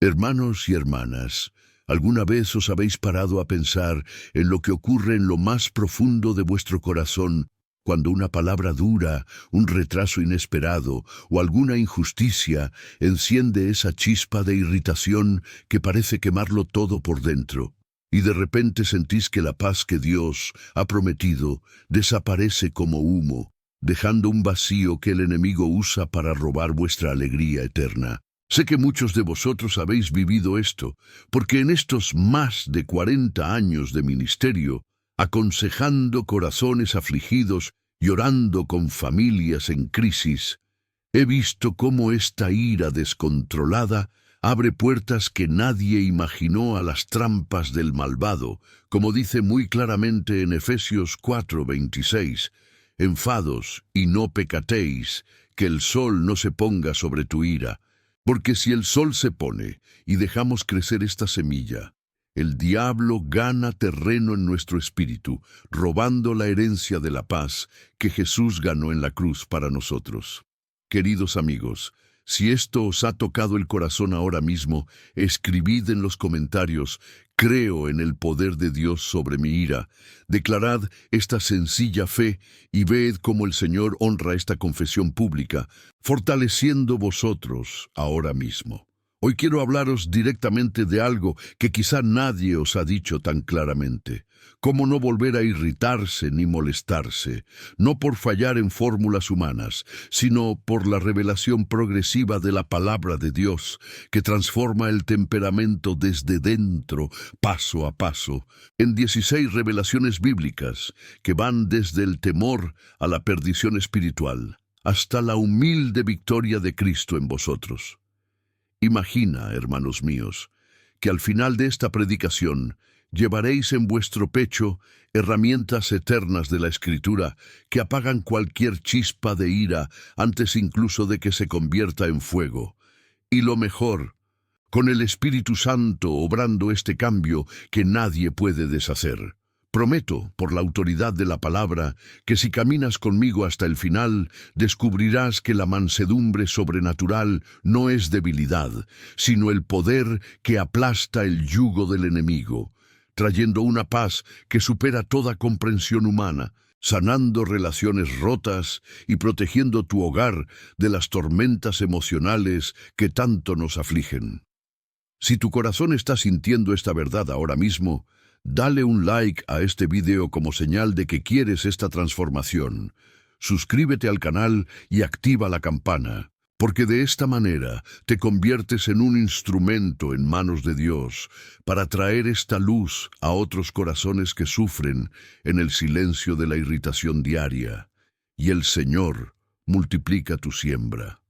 Hermanos y hermanas, ¿alguna vez os habéis parado a pensar en lo que ocurre en lo más profundo de vuestro corazón cuando una palabra dura, un retraso inesperado o alguna injusticia enciende esa chispa de irritación que parece quemarlo todo por dentro? Y de repente sentís que la paz que Dios ha prometido desaparece como humo, dejando un vacío que el enemigo usa para robar vuestra alegría eterna. Sé que muchos de vosotros habéis vivido esto, porque en estos más de 40 años de ministerio, aconsejando corazones afligidos y orando con familias en crisis, he visto cómo esta ira descontrolada abre puertas que nadie imaginó a las trampas del malvado, como dice muy claramente en Efesios 4:26, «Enfados y no pecatéis, que el sol no se ponga sobre tu ira». Porque si el sol se pone y dejamos crecer esta semilla, el diablo gana terreno en nuestro espíritu, robando la herencia de la paz que Jesús ganó en la cruz para nosotros. Queridos amigos, si esto os ha tocado el corazón ahora mismo, escribid en los comentarios: «Creo en el poder de Dios sobre mi ira». Declarad esta sencilla fe y ved cómo el Señor honra esta confesión pública, fortaleciendo vosotros ahora mismo. Hoy quiero hablaros directamente de algo que quizá nadie os ha dicho tan claramente. Cómo no volver a irritarse ni molestarse, no por fallar en fórmulas humanas, sino por la revelación progresiva de la palabra de Dios, que transforma el temperamento desde dentro, paso a paso, en 16 revelaciones bíblicas que van desde el temor a la perdición espiritual, hasta la humilde victoria de Cristo en vosotros. Imagina, hermanos míos, que al final de esta predicación llevaréis en vuestro pecho herramientas eternas de la Escritura que apagan cualquier chispa de ira antes incluso de que se convierta en fuego. Y lo mejor, con el Espíritu Santo obrando este cambio que nadie puede deshacer. Prometo, por la autoridad de la palabra, que si caminas conmigo hasta el final, descubrirás que la mansedumbre sobrenatural no es debilidad, sino el poder que aplasta el yugo del enemigo, trayendo una paz que supera toda comprensión humana, sanando relaciones rotas y protegiendo tu hogar de las tormentas emocionales que tanto nos afligen. Si tu corazón está sintiendo esta verdad ahora mismo, dale un like a este video como señal de que quieres esta transformación. Suscríbete al canal y activa la campana, porque de esta manera te conviertes en un instrumento en manos de Dios para traer esta luz a otros corazones que sufren en el silencio de la irritación diaria. Y el Señor multiplica tu siembra.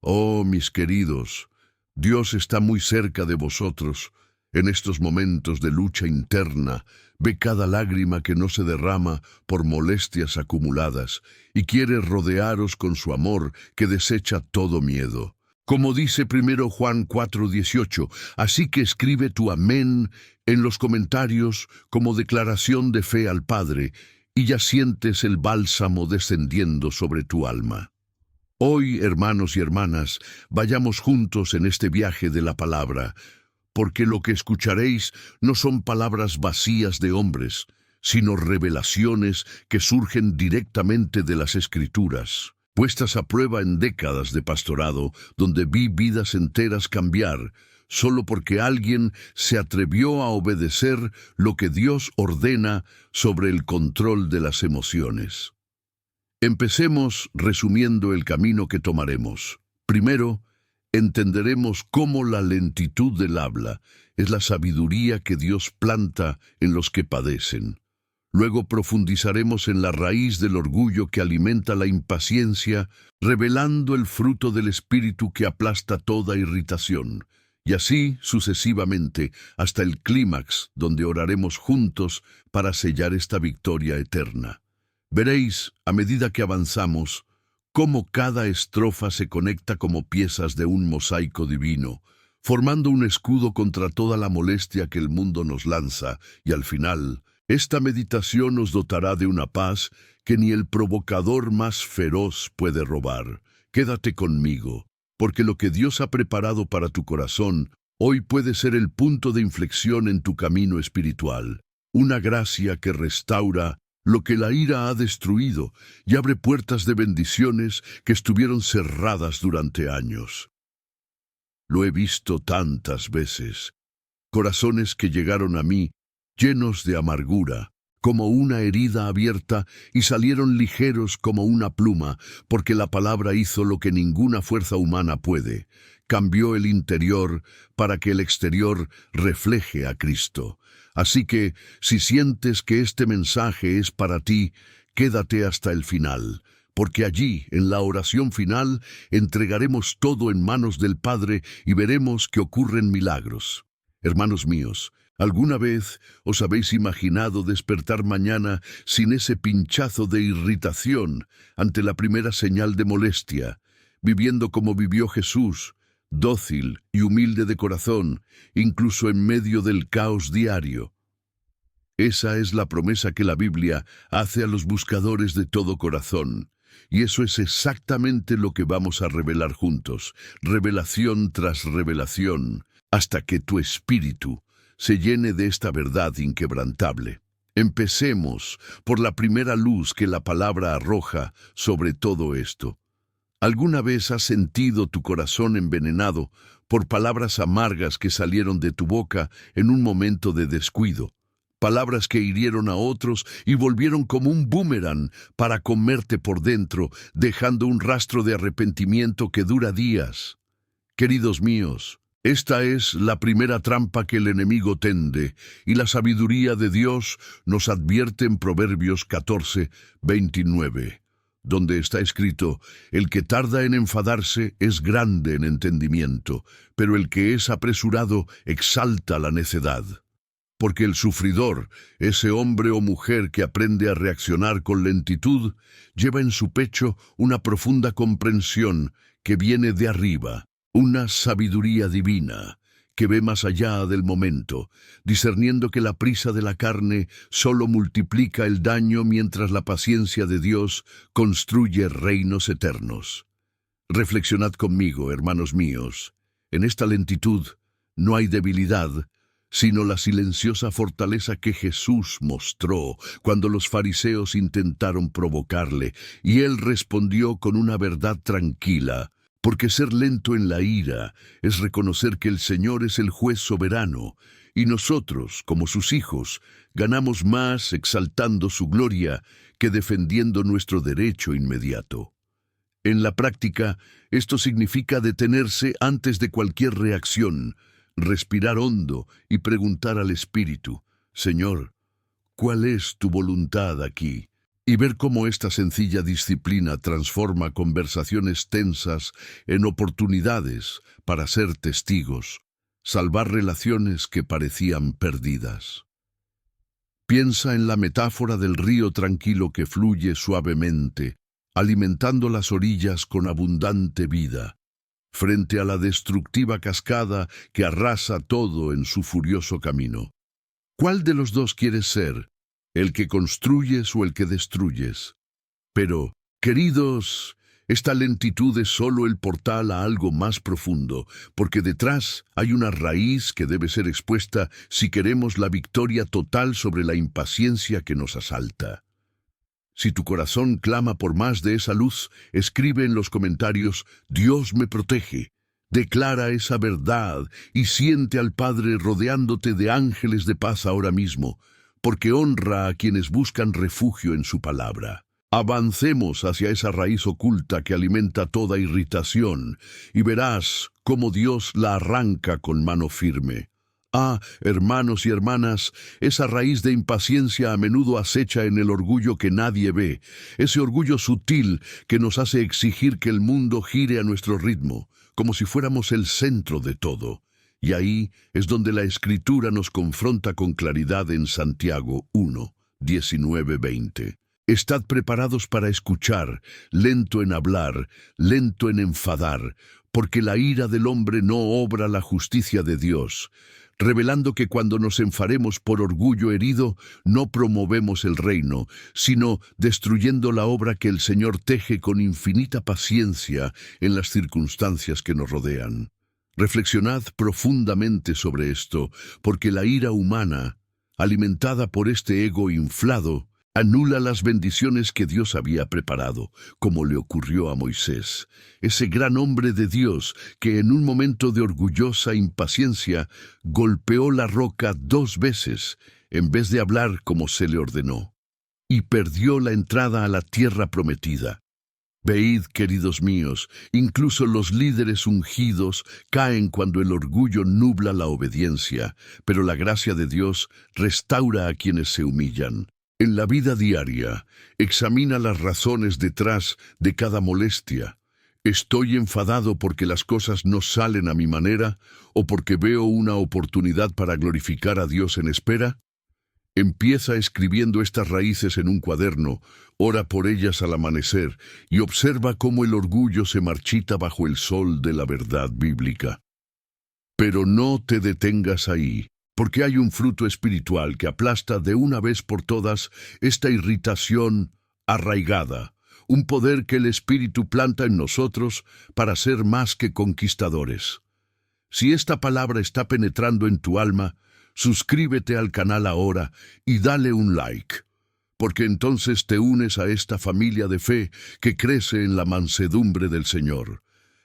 Oh, mis queridos, Dios está muy cerca de vosotros. En estos momentos de lucha interna, ve cada lágrima que no se derrama por molestias acumuladas y quiere rodearos con su amor que desecha todo miedo. Como dice 1 Juan 4:18, así que escribe tu amén en los comentarios como declaración de fe al Padre, y ya sientes el bálsamo descendiendo sobre tu alma. Hoy, hermanos y hermanas, vayamos juntos en este viaje de la palabra, porque lo que escucharéis no son palabras vacías de hombres, sino revelaciones que surgen directamente de las Escrituras, puestas a prueba en décadas de pastorado, donde vi vidas enteras cambiar, solo porque alguien se atrevió a obedecer lo que Dios ordena sobre el control de las emociones. Empecemos resumiendo el camino que tomaremos. Primero, entenderemos cómo la lentitud del habla es la sabiduría que Dios planta en los que padecen. Luego profundizaremos en la raíz del orgullo que alimenta la impaciencia, revelando el fruto del espíritu que aplasta toda irritación. Y así sucesivamente hasta el clímax, donde oraremos juntos para sellar esta victoria eterna. Veréis, a medida que avanzamos, cómo cada estrofa se conecta como piezas de un mosaico divino, formando un escudo contra toda la molestia que el mundo nos lanza, y al final, esta meditación nos dotará de una paz que ni el provocador más feroz puede robar. Quédate conmigo, porque lo que Dios ha preparado para tu corazón Hoy puede ser el punto de inflexión en tu camino espiritual, una gracia que restaura lo que la ira ha destruido y abre puertas de bendiciones que estuvieron cerradas durante años. Lo he visto tantas veces, corazones que llegaron a mí llenos de amargura, como una herida abierta, y salieron ligeros como una pluma, porque la palabra hizo lo que ninguna fuerza humana puede. Cambió el interior para que el exterior refleje a Cristo. Así que, si sientes que este mensaje es para ti, quédate hasta el final, porque allí, en la oración final, entregaremos todo en manos del Padre y veremos que ocurren milagros. Hermanos míos, ¿alguna vez os habéis imaginado despertar mañana sin ese pinchazo de irritación ante la primera señal de molestia, viviendo como vivió Jesús, dócil y humilde de corazón, incluso en medio del caos diario? Esa es la promesa que la Biblia hace a los buscadores de todo corazón. Y eso es exactamente lo que vamos a revelar juntos, revelación tras revelación, hasta que tu espíritu se llene de esta verdad inquebrantable. Empecemos por la primera luz que la palabra arroja sobre todo esto. ¿Alguna vez has sentido tu corazón envenenado por palabras amargas que salieron de tu boca en un momento de descuido? Palabras que hirieron a otros y volvieron como un boomerang para comerte por dentro, dejando un rastro de arrepentimiento que dura días. Queridos míos, esta es la primera trampa que el enemigo tende, y la sabiduría de Dios nos advierte en Proverbios 14:29, donde está escrito: el que tarda en enfadarse es grande en entendimiento, pero el que es apresurado exalta la necedad. Porque el sufridor, ese hombre o mujer que aprende a reaccionar con lentitud, lleva en su pecho una profunda comprensión que viene de arriba, una sabiduría divina que ve más allá del momento, discerniendo que la prisa de la carne solo multiplica el daño mientras la paciencia de Dios construye reinos eternos. Reflexionad conmigo, hermanos míos. En esta lentitud no hay debilidad, sino la silenciosa fortaleza que Jesús mostró cuando los fariseos intentaron provocarle, y él respondió con una verdad tranquila, porque ser lento en la ira es reconocer que el Señor es el juez soberano, y nosotros, como sus hijos, ganamos más exaltando su gloria que defendiendo nuestro derecho inmediato. En la práctica, esto significa detenerse antes de cualquier reacción, respirar hondo y preguntar al Espíritu: Señor, ¿cuál es tu voluntad aquí? Y ver cómo esta sencilla disciplina transforma conversaciones tensas en oportunidades para ser testigos, salvar relaciones que parecían perdidas. Piensa en la metáfora del río tranquilo que fluye suavemente, alimentando las orillas con abundante vida, frente a la destructiva cascada que arrasa todo en su furioso camino. ¿Cuál de los dos quieres ser? ¿El que construyes o el que destruyes? Pero, queridos, esta lentitud es solo el portal a algo más profundo, porque detrás hay una raíz que debe ser expuesta si queremos la victoria total sobre la impaciencia que nos asalta. Si tu corazón clama por más de esa luz, escribe en los comentarios: Dios me protege. Declara esa verdad y siente al Padre rodeándote de ángeles de paz ahora mismo, porque honra a quienes buscan refugio en su palabra. Avancemos hacia esa raíz oculta que alimenta toda irritación, y verás cómo Dios la arranca con mano firme. Ah, hermanos y hermanas, esa raíz de impaciencia a menudo acecha en el orgullo que nadie ve, ese orgullo sutil que nos hace exigir que el mundo gire a nuestro ritmo, como si fuéramos el centro de todo. Y ahí es donde la Escritura nos confronta con claridad en Santiago 1:19-20. Estad preparados para escuchar, lento en hablar, lento en enfadar, porque la ira del hombre no obra la justicia de Dios, revelando que cuando nos enfademos por orgullo herido, no promovemos el reino, sino destruyendo la obra que el Señor teje con infinita paciencia en las circunstancias que nos rodean. Reflexionad profundamente sobre esto, porque la ira humana, alimentada por este ego inflado, anula las bendiciones que Dios había preparado, como le ocurrió a Moisés, ese gran hombre de Dios que en un momento de orgullosa impaciencia golpeó la roca 2 veces, en vez de hablar como se le ordenó, y perdió la entrada a la tierra prometida. Veid, queridos míos, incluso los líderes ungidos caen cuando el orgullo nubla la obediencia, pero la gracia de Dios restaura a quienes se humillan. En la vida diaria, examina las razones detrás de cada molestia. ¿Estoy enfadado porque las cosas no salen a mi manera o porque veo una oportunidad para glorificar a Dios en espera? Empieza escribiendo estas raíces en un cuaderno, ora por ellas al amanecer y observa cómo el orgullo se marchita bajo el sol de la verdad bíblica. Pero no te detengas ahí, porque hay un fruto espiritual que aplasta de una vez por todas esta irritación arraigada, un poder que el Espíritu planta en nosotros para ser más que conquistadores. Si esta palabra está penetrando en tu alma, suscríbete al canal ahora y dale un like, porque entonces te unes a esta familia de fe que crece en la mansedumbre del Señor,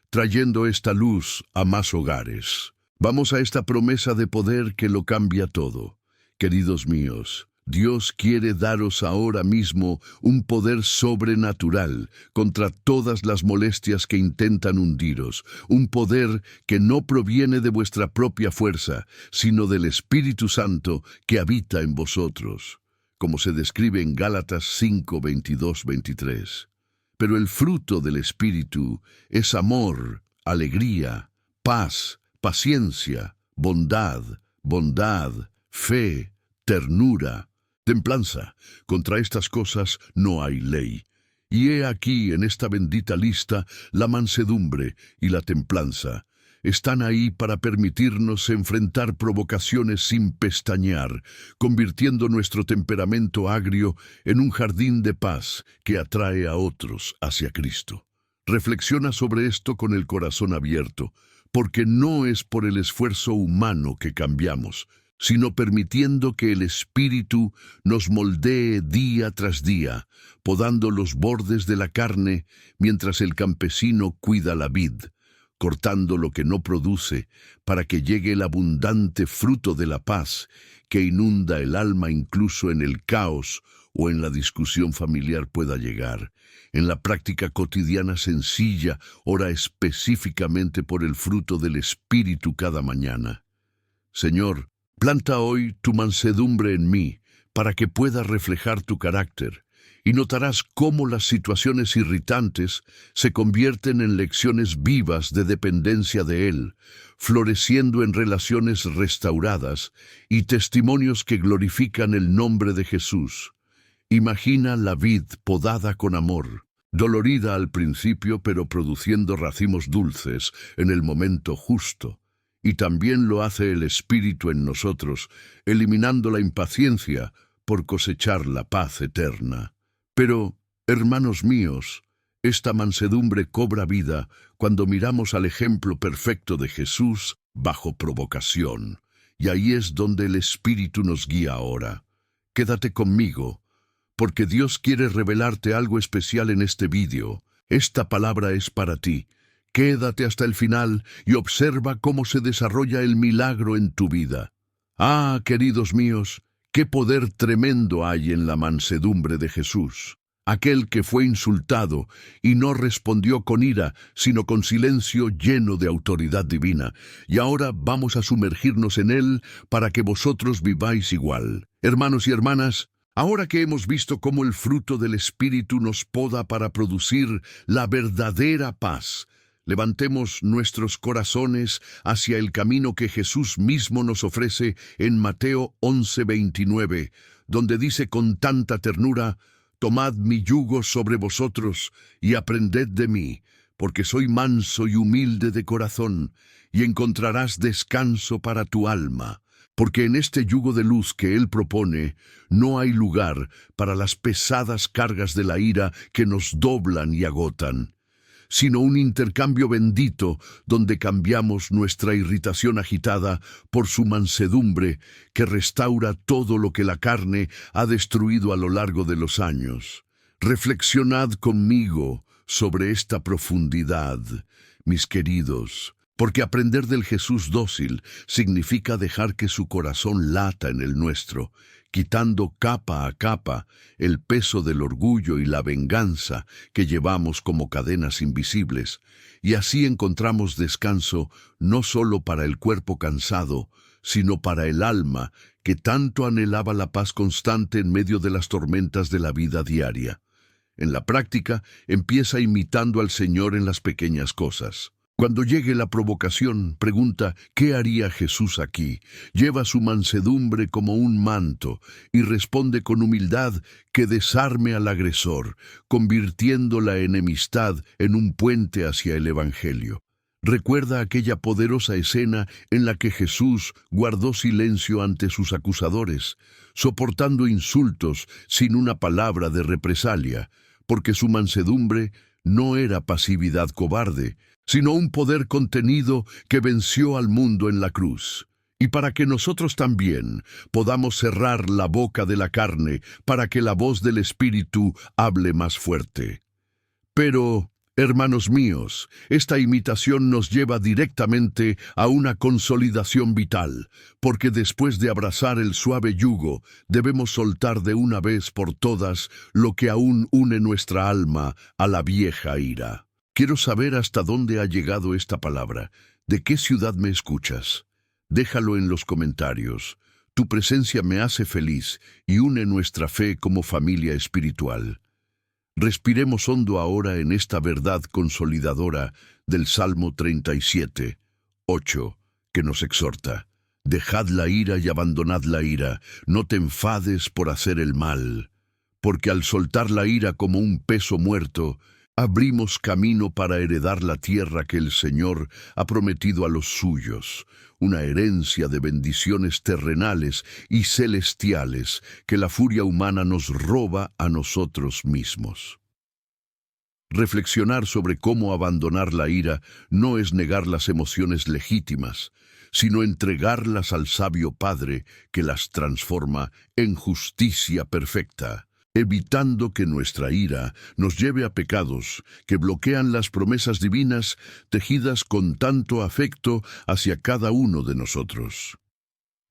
trayendo esta luz a más hogares. Vamos a esta promesa de poder que lo cambia todo. Queridos míos, Dios quiere daros ahora mismo un poder sobrenatural contra todas las molestias que intentan hundiros, un poder que no proviene de vuestra propia fuerza, sino del Espíritu Santo que habita en vosotros, como se describe en Gálatas 5, 22, 23. Pero el fruto del Espíritu es amor, alegría, paz, paciencia, bondad, fe, ternura, templanza. Contra estas cosas no hay ley. Y he aquí en esta bendita lista la mansedumbre y la templanza. Están ahí para permitirnos enfrentar provocaciones sin pestañear, convirtiendo nuestro temperamento agrio en un jardín de paz que atrae a otros hacia Cristo. Reflexiona sobre esto con el corazón abierto, porque no es por el esfuerzo humano que cambiamos, sino permitiendo que el Espíritu nos moldee día tras día, podando los bordes de la carne mientras el campesino cuida la vid, cortando lo que no produce para que llegue el abundante fruto de la paz que inunda el alma incluso en el caos o en la discusión familiar pueda llegar. En la práctica cotidiana sencilla, ora específicamente por el fruto del Espíritu cada mañana. Señor, planta hoy tu mansedumbre en mí, para que pueda reflejar tu carácter, y notarás cómo las situaciones irritantes se convierten en lecciones vivas de dependencia de Él, floreciendo en relaciones restauradas y testimonios que glorifican el nombre de Jesús. Imagina la vid podada con amor, dolorida al principio pero produciendo racimos dulces en el momento justo. Y también lo hace el Espíritu en nosotros, eliminando la impaciencia por cosechar la paz eterna. Pero, hermanos míos, esta mansedumbre cobra vida cuando miramos al ejemplo perfecto de Jesús bajo provocación. Y ahí es donde el Espíritu nos guía ahora. Quédate conmigo, porque Dios quiere revelarte algo especial en este vídeo. Esta palabra es para ti. Quédate hasta el final y observa cómo se desarrolla el milagro en tu vida. Ah, queridos míos, qué poder tremendo hay en la mansedumbre de Jesús. Aquel que fue insultado y no respondió con ira, sino con silencio lleno de autoridad divina. Y ahora vamos a sumergirnos en él para que vosotros viváis igual. Hermanos y hermanas, ahora que hemos visto cómo el fruto del Espíritu nos poda para producir la verdadera paz, levantemos nuestros corazones hacia el camino que Jesús mismo nos ofrece en Mateo 11:29, donde dice con tanta ternura: «Tomad mi yugo sobre vosotros y aprended de mí, porque soy manso y humilde de corazón, y encontrarás descanso para tu alma». Porque en este yugo de luz que Él propone, no hay lugar para las pesadas cargas de la ira que nos doblan y agotan. sino un intercambio bendito donde cambiamos nuestra irritación agitada por su mansedumbre que restaura todo lo que la carne ha destruido a lo largo de los años. Reflexionad conmigo sobre esta profundidad, mis queridos, porque aprender del Jesús dócil significa dejar que su corazón lata en el nuestro, quitando capa a capa el peso del orgullo y la venganza que llevamos como cadenas invisibles, y así encontramos descanso no solo para el cuerpo cansado, sino para el alma que tanto anhelaba la paz constante en medio de las tormentas de la vida diaria. En la práctica, empieza imitando al Señor en las pequeñas cosas. Cuando llegue la provocación, pregunta, ¿qué haría Jesús aquí? Lleva su mansedumbre como un manto y responde con humildad que desarme al agresor, convirtiendo la enemistad en un puente hacia el Evangelio. Recuerda aquella poderosa escena en la que Jesús guardó silencio ante sus acusadores, soportando insultos sin una palabra de represalia, porque su mansedumbre no era pasividad cobarde, sino un poder contenido que venció al mundo en la cruz. Y para que nosotros también podamos cerrar la boca de la carne, para que la voz del Espíritu hable más fuerte. Pero, hermanos míos, esta imitación nos lleva directamente a una consolidación vital, porque después de abrazar el suave yugo, debemos soltar de una vez por todas lo que aún une nuestra alma a la vieja ira. Quiero saber hasta dónde ha llegado esta palabra. ¿De qué ciudad me escuchas? Déjalo en los comentarios. Tu presencia me hace feliz y une nuestra fe como familia espiritual. Respiremos hondo ahora en esta verdad consolidadora del Salmo 37, 8, que nos exhorta. Dejad la ira y abandonad la ira, no te enfades por hacer el mal, porque al soltar la ira como un peso muerto, abrimos camino para heredar la tierra que el Señor ha prometido a los suyos, una herencia de bendiciones terrenales y celestiales que la furia humana nos roba a nosotros mismos. Reflexionar sobre cómo abandonar la ira no es negar las emociones legítimas, sino entregarlas al sabio Padre que las transforma en justicia perfecta, evitando que nuestra ira nos lleve a pecados que bloquean las promesas divinas tejidas con tanto afecto hacia cada uno de nosotros.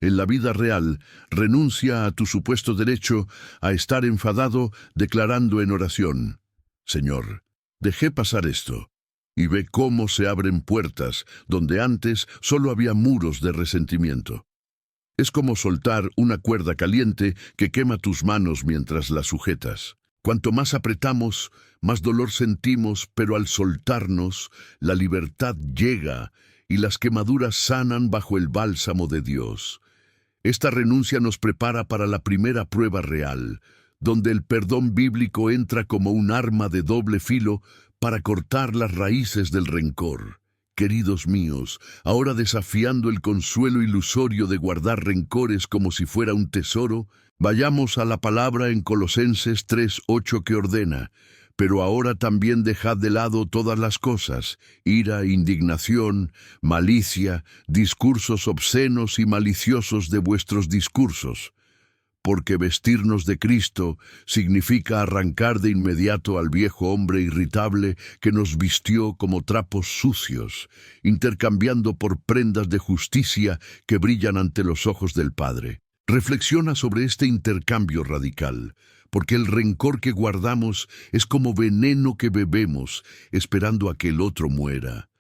En la vida real, renuncia a tu supuesto derecho a estar enfadado declarando en oración, Señor, dejé pasar esto, y ve cómo se abren puertas donde antes solo había muros de resentimiento. Es como soltar una cuerda caliente que quema tus manos mientras la sujetas. Cuanto más apretamos, más dolor sentimos, pero al soltarnos, la libertad llega y las quemaduras sanan bajo el bálsamo de Dios. Esta renuncia nos prepara para la primera prueba real, donde el perdón bíblico entra como un arma de doble filo para cortar las raíces del rencor. Queridos míos, ahora desafiando el consuelo ilusorio de guardar rencores como si fuera un tesoro, vayamos a la palabra en Colosenses 3:8 que ordena, pero ahora también dejad de lado todas las cosas, ira, indignación, malicia, discursos obscenos y maliciosos de vuestros discursos. Porque vestirnos de Cristo significa arrancar de inmediato al viejo hombre irritable que nos vistió como trapos sucios, intercambiando por prendas de justicia que brillan ante los ojos del Padre. Reflexiona sobre este intercambio radical, porque el rencor que guardamos es como veneno que bebemos, esperando a que el otro muera.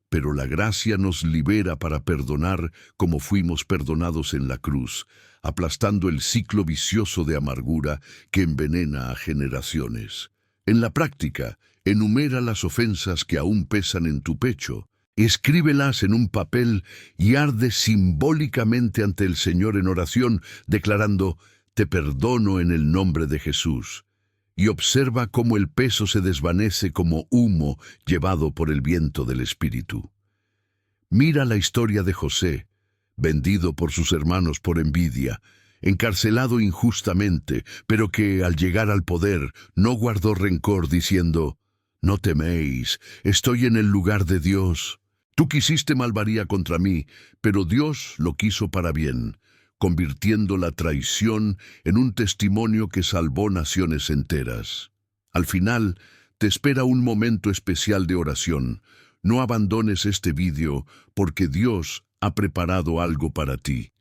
Pero la gracia nos libera para perdonar como fuimos perdonados en la cruz, aplastando el ciclo vicioso de amargura que envenena a generaciones. En la práctica, enumera las ofensas que aún pesan en tu pecho, escríbelas en un papel y arde simbólicamente ante el Señor en oración, declarando, «Te perdono en el nombre de Jesús». Y observa cómo el peso se desvanece como humo llevado por el viento del Espíritu. Mira la historia de José, vendido por sus hermanos por envidia, encarcelado injustamente, pero que al llegar al poder no guardó rencor diciendo, No teméis, estoy en el lugar de Dios. Tú quisiste malvaría contra mí, pero Dios lo quiso para bien, convirtiendo la traición en un testimonio que salvó naciones enteras. Al final, te espera un momento especial de oración. No abandones este vídeo porque Dios ha preparado algo para ti.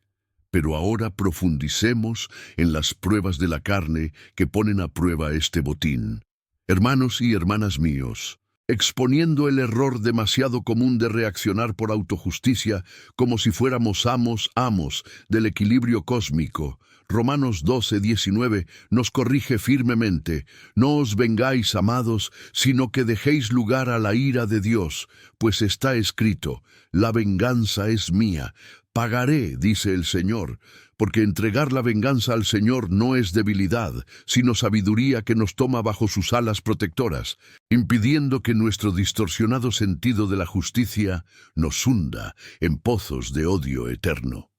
Pero ahora profundicemos en las pruebas de la carne que ponen a prueba este botín. Hermanos y hermanas míos, exponiendo el error demasiado común de reaccionar por autojusticia como si fuéramos amos del equilibrio cósmico, Romanos 12:19 nos corrige firmemente: no os vengáis, amados, sino que dejéis lugar a la ira de Dios, pues está escrito, la venganza es mía, pagaré, dice el Señor, porque entregar la venganza al Señor no es debilidad, sino sabiduría que nos toma bajo sus alas protectoras, impidiendo que nuestro distorsionado sentido de la justicia nos hunda en pozos de odio eterno.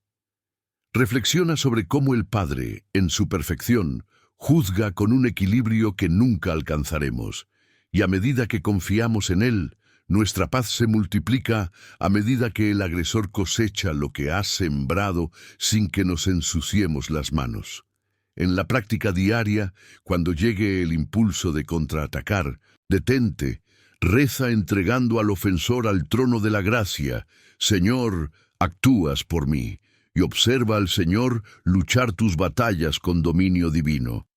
Reflexiona sobre cómo el Padre, en su perfección, juzga con un equilibrio que nunca alcanzaremos, y a medida que confiamos en Él, nuestra paz se multiplica a medida que el agresor cosecha lo que ha sembrado sin que nos ensuciemos las manos. En la práctica diaria, cuando llegue el impulso de contraatacar, detente, reza entregando al ofensor al trono de la gracia: Señor, actúas por mí, y observa al Señor luchar tus batallas con dominio divino.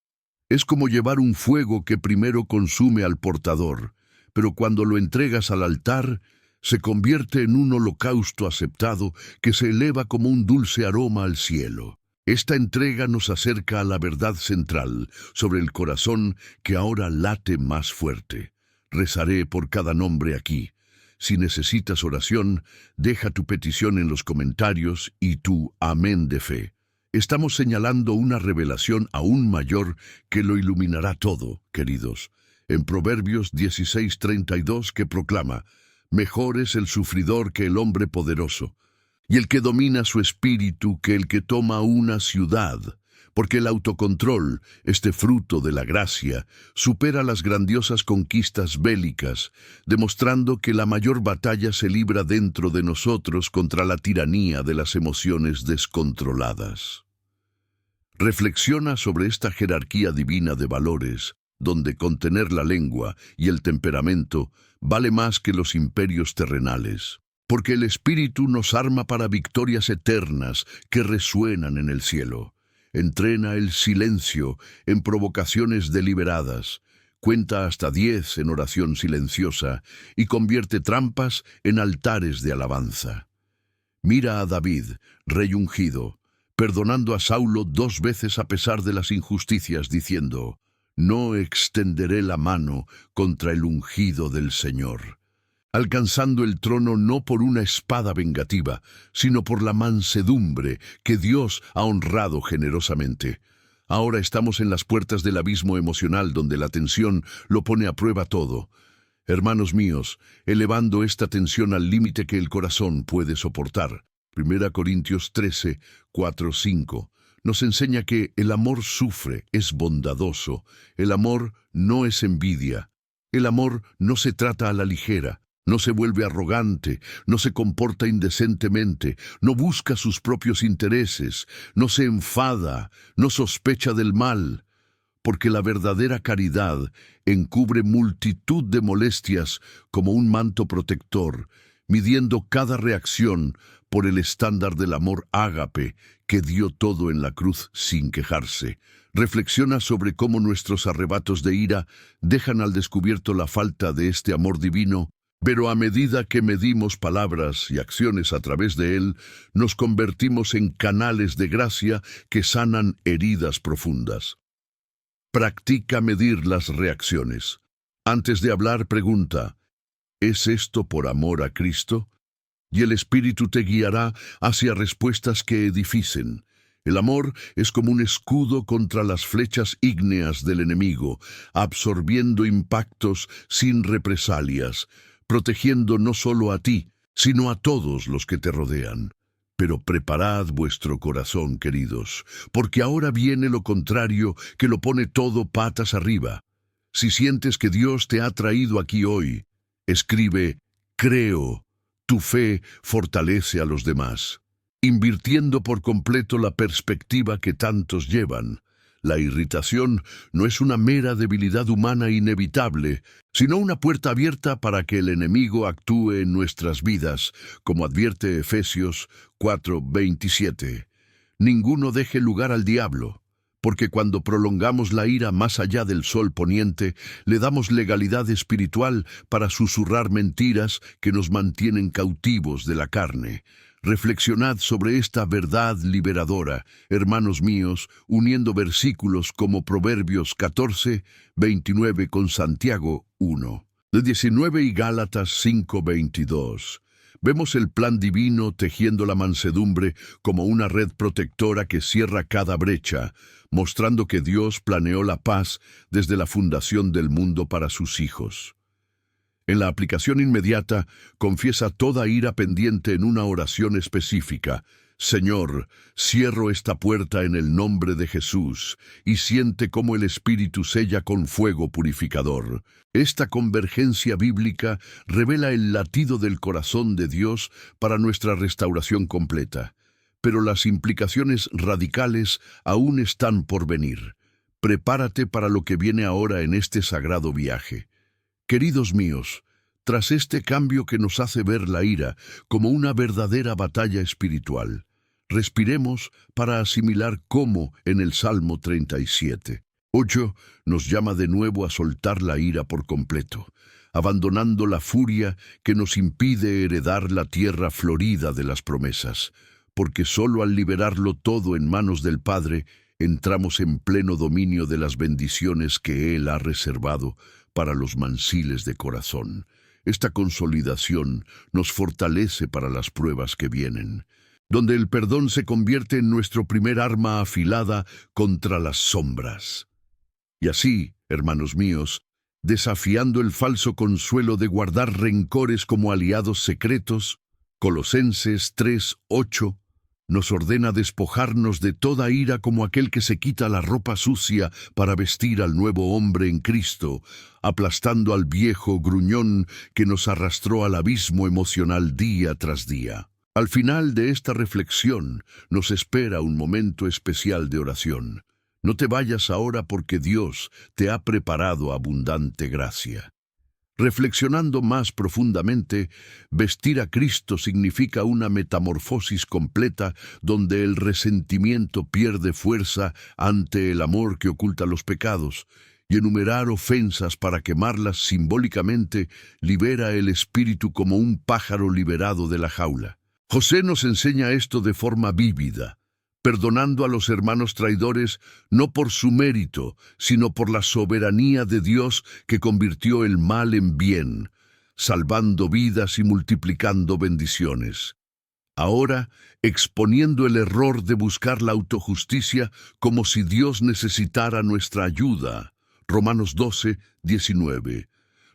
Es como llevar un fuego que primero consume al portador, pero cuando lo entregas al altar, se convierte en un holocausto aceptado que se eleva como un dulce aroma al cielo. Esta entrega nos acerca a la verdad central sobre el corazón que ahora late más fuerte. Rezaré por cada nombre aquí. Si necesitas oración, deja tu petición en los comentarios y tu amén de fe. Estamos señalando una revelación aún mayor que lo iluminará todo, queridos. En Proverbios 16:32 que proclama: mejor es el sufridor que el hombre poderoso, y el que domina su espíritu que el que toma una ciudad, porque el autocontrol, este fruto de la gracia, supera las grandiosas conquistas bélicas, demostrando que la mayor batalla se libra dentro de nosotros contra la tiranía de las emociones descontroladas. Reflexiona sobre esta jerarquía divina de valores, donde contener la lengua y el temperamento vale más que los imperios terrenales, porque el Espíritu nos arma para victorias eternas que resuenan en el cielo. Entrena el silencio en provocaciones deliberadas, cuenta hasta 10 en oración silenciosa y convierte trampas en altares de alabanza. Mira a David, rey ungido, perdonando a Saulo 2 veces a pesar de las injusticias, diciendo: no extenderé la mano contra el ungido del Señor, alcanzando el trono no por una espada vengativa, sino por la mansedumbre que Dios ha honrado generosamente. Ahora estamos en las puertas del abismo emocional donde la tensión lo pone a prueba todo. Hermanos míos, elevando esta tensión al límite que el corazón puede soportar. 1 Corintios 13, 4, 5. Nos enseña que el amor sufre, es bondadoso, el amor no es envidia, el amor no se trata a la ligera, no se vuelve arrogante, no se comporta indecentemente, no busca sus propios intereses, no se enfada, no sospecha del mal, porque la verdadera caridad encubre multitud de molestias como un manto protector, midiendo cada reacción por el estándar del amor ágape que dio todo en la cruz sin quejarse. Reflexiona sobre cómo nuestros arrebatos de ira dejan al descubierto la falta de este amor divino, pero a medida que medimos palabras y acciones a través de él, nos convertimos en canales de gracia que sanan heridas profundas. Practica medir las reacciones. Antes de hablar, pregunta: ¿es esto por amor a Cristo? Y el Espíritu te guiará hacia respuestas que edificen. El amor es como un escudo contra las flechas ígneas del enemigo, absorbiendo impactos sin represalias, protegiendo no solo a ti, sino a todos los que te rodean. Pero preparad vuestro corazón, queridos, porque ahora viene lo contrario que lo pone todo patas arriba. Si sientes que Dios te ha traído aquí hoy, escribe, creo, tu fe fortalece a los demás, invirtiendo por completo la perspectiva que tantos llevan. La irritación no es una mera debilidad humana inevitable, sino una puerta abierta para que el enemigo actúe en nuestras vidas, como advierte Efesios 4:27. Ninguno deje lugar al diablo, porque cuando prolongamos la ira más allá del sol poniente, le damos legalidad espiritual para susurrar mentiras que nos mantienen cautivos de la carne. Reflexionad sobre esta verdad liberadora, hermanos míos, uniendo versículos como Proverbios 14:29 con Santiago 1. De 19 y Gálatas 5:22. Vemos el plan divino tejiendo la mansedumbre como una red protectora que cierra cada brecha, mostrando que Dios planeó la paz desde la fundación del mundo para sus hijos. En la aplicación inmediata, confiesa toda ira pendiente en una oración específica. Señor, cierro esta puerta en el nombre de Jesús, y siente cómo el Espíritu sella con fuego purificador. Esta convergencia bíblica revela el latido del corazón de Dios para nuestra restauración completa. Pero las implicaciones radicales aún están por venir. Prepárate para lo que viene ahora en este sagrado viaje. Queridos míos, tras este cambio que nos hace ver la ira como una verdadera batalla espiritual, respiremos para asimilar cómo en el Salmo 37:8 nos llama de nuevo a soltar la ira por completo, abandonando la furia que nos impide heredar la tierra florida de las promesas, porque solo al liberarlo todo en manos del Padre, entramos en pleno dominio de las bendiciones que Él ha reservado para los mansiles de corazón. Esta consolidación nos fortalece para las pruebas que vienen, donde el perdón se convierte en nuestro primer arma afilada contra las sombras. Y así, hermanos míos, desafiando el falso consuelo de guardar rencores como aliados secretos, Colosenses 3:8 nos ordena despojarnos de toda ira como aquel que se quita la ropa sucia para vestir al nuevo hombre en Cristo, aplastando al viejo gruñón que nos arrastró al abismo emocional día tras día. Al final de esta reflexión nos espera un momento especial de oración. No te vayas ahora porque Dios te ha preparado abundante gracia. Reflexionando más profundamente, vestir a Cristo significa una metamorfosis completa donde el resentimiento pierde fuerza ante el amor que oculta los pecados, y enumerar ofensas para quemarlas simbólicamente libera el espíritu como un pájaro liberado de la jaula. José nos enseña esto de forma vívida, perdonando a los hermanos traidores no por su mérito, sino por la soberanía de Dios que convirtió el mal en bien, salvando vidas y multiplicando bendiciones. Ahora, exponiendo el error de buscar la autojusticia como si Dios necesitara nuestra ayuda. Romanos 12:19.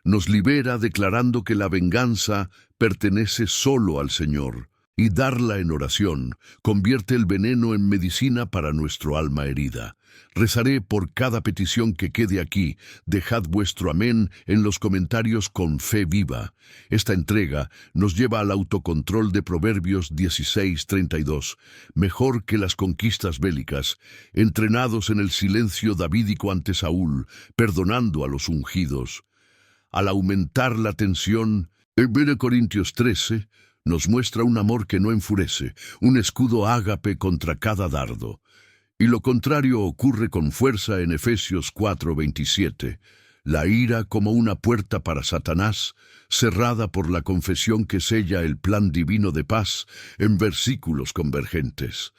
Nos libera declarando que la venganza pertenece solo al Señor. Y darla en oración convierte el veneno en medicina para nuestro alma herida. Rezaré por cada petición que quede aquí. Dejad vuestro amén en los comentarios con fe viva. Esta entrega nos lleva al autocontrol de Proverbios 16:32. Mejor que las conquistas bélicas, entrenados en el silencio davídico ante Saúl, perdonando a los ungidos. Al aumentar la tensión, en 1 Corintios 13, nos muestra un amor que no enfurece, un escudo ágape contra cada dardo. Y lo contrario ocurre con fuerza en Efesios 4:27. La ira como una puerta para Satanás, cerrada por la confesión que sella el plan divino de paz en versículos convergentes.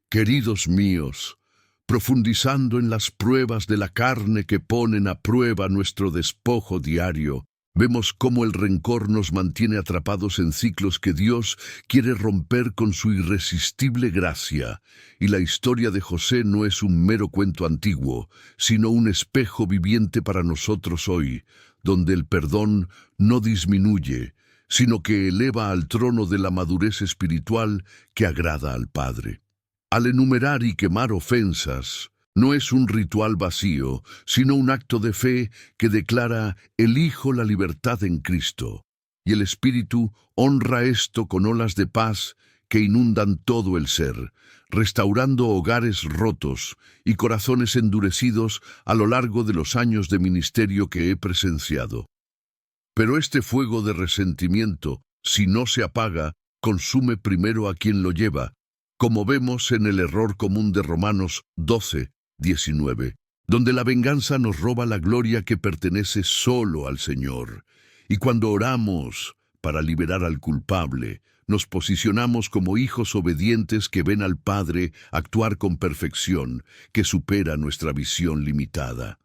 Queridos míos, profundizando en las pruebas de la carne que ponen a prueba nuestro despojo diario, vemos cómo el rencor nos mantiene atrapados en ciclos que Dios quiere romper con su irresistible gracia, y la historia de José no es un mero cuento antiguo, sino un espejo viviente para nosotros hoy, donde el perdón no disminuye, sino que eleva al trono de la madurez espiritual que agrada al Padre. Al enumerar y quemar ofensas, No es un ritual vacío, sino un acto de fe que declara elijo la libertad en Cristo. Y el Espíritu honra esto con olas de paz que inundan todo el ser, restaurando hogares rotos y corazones endurecidos a lo largo de los años de ministerio que he presenciado. Pero este fuego de resentimiento, si no se apaga, consume primero a quien lo lleva, como vemos en el error común de Romanos 12:19, donde la venganza nos roba la gloria que pertenece solo al Señor. Y cuando oramos para liberar al culpable, nos posicionamos como hijos obedientes que ven al Padre actuar con perfección, que supera nuestra visión limitada.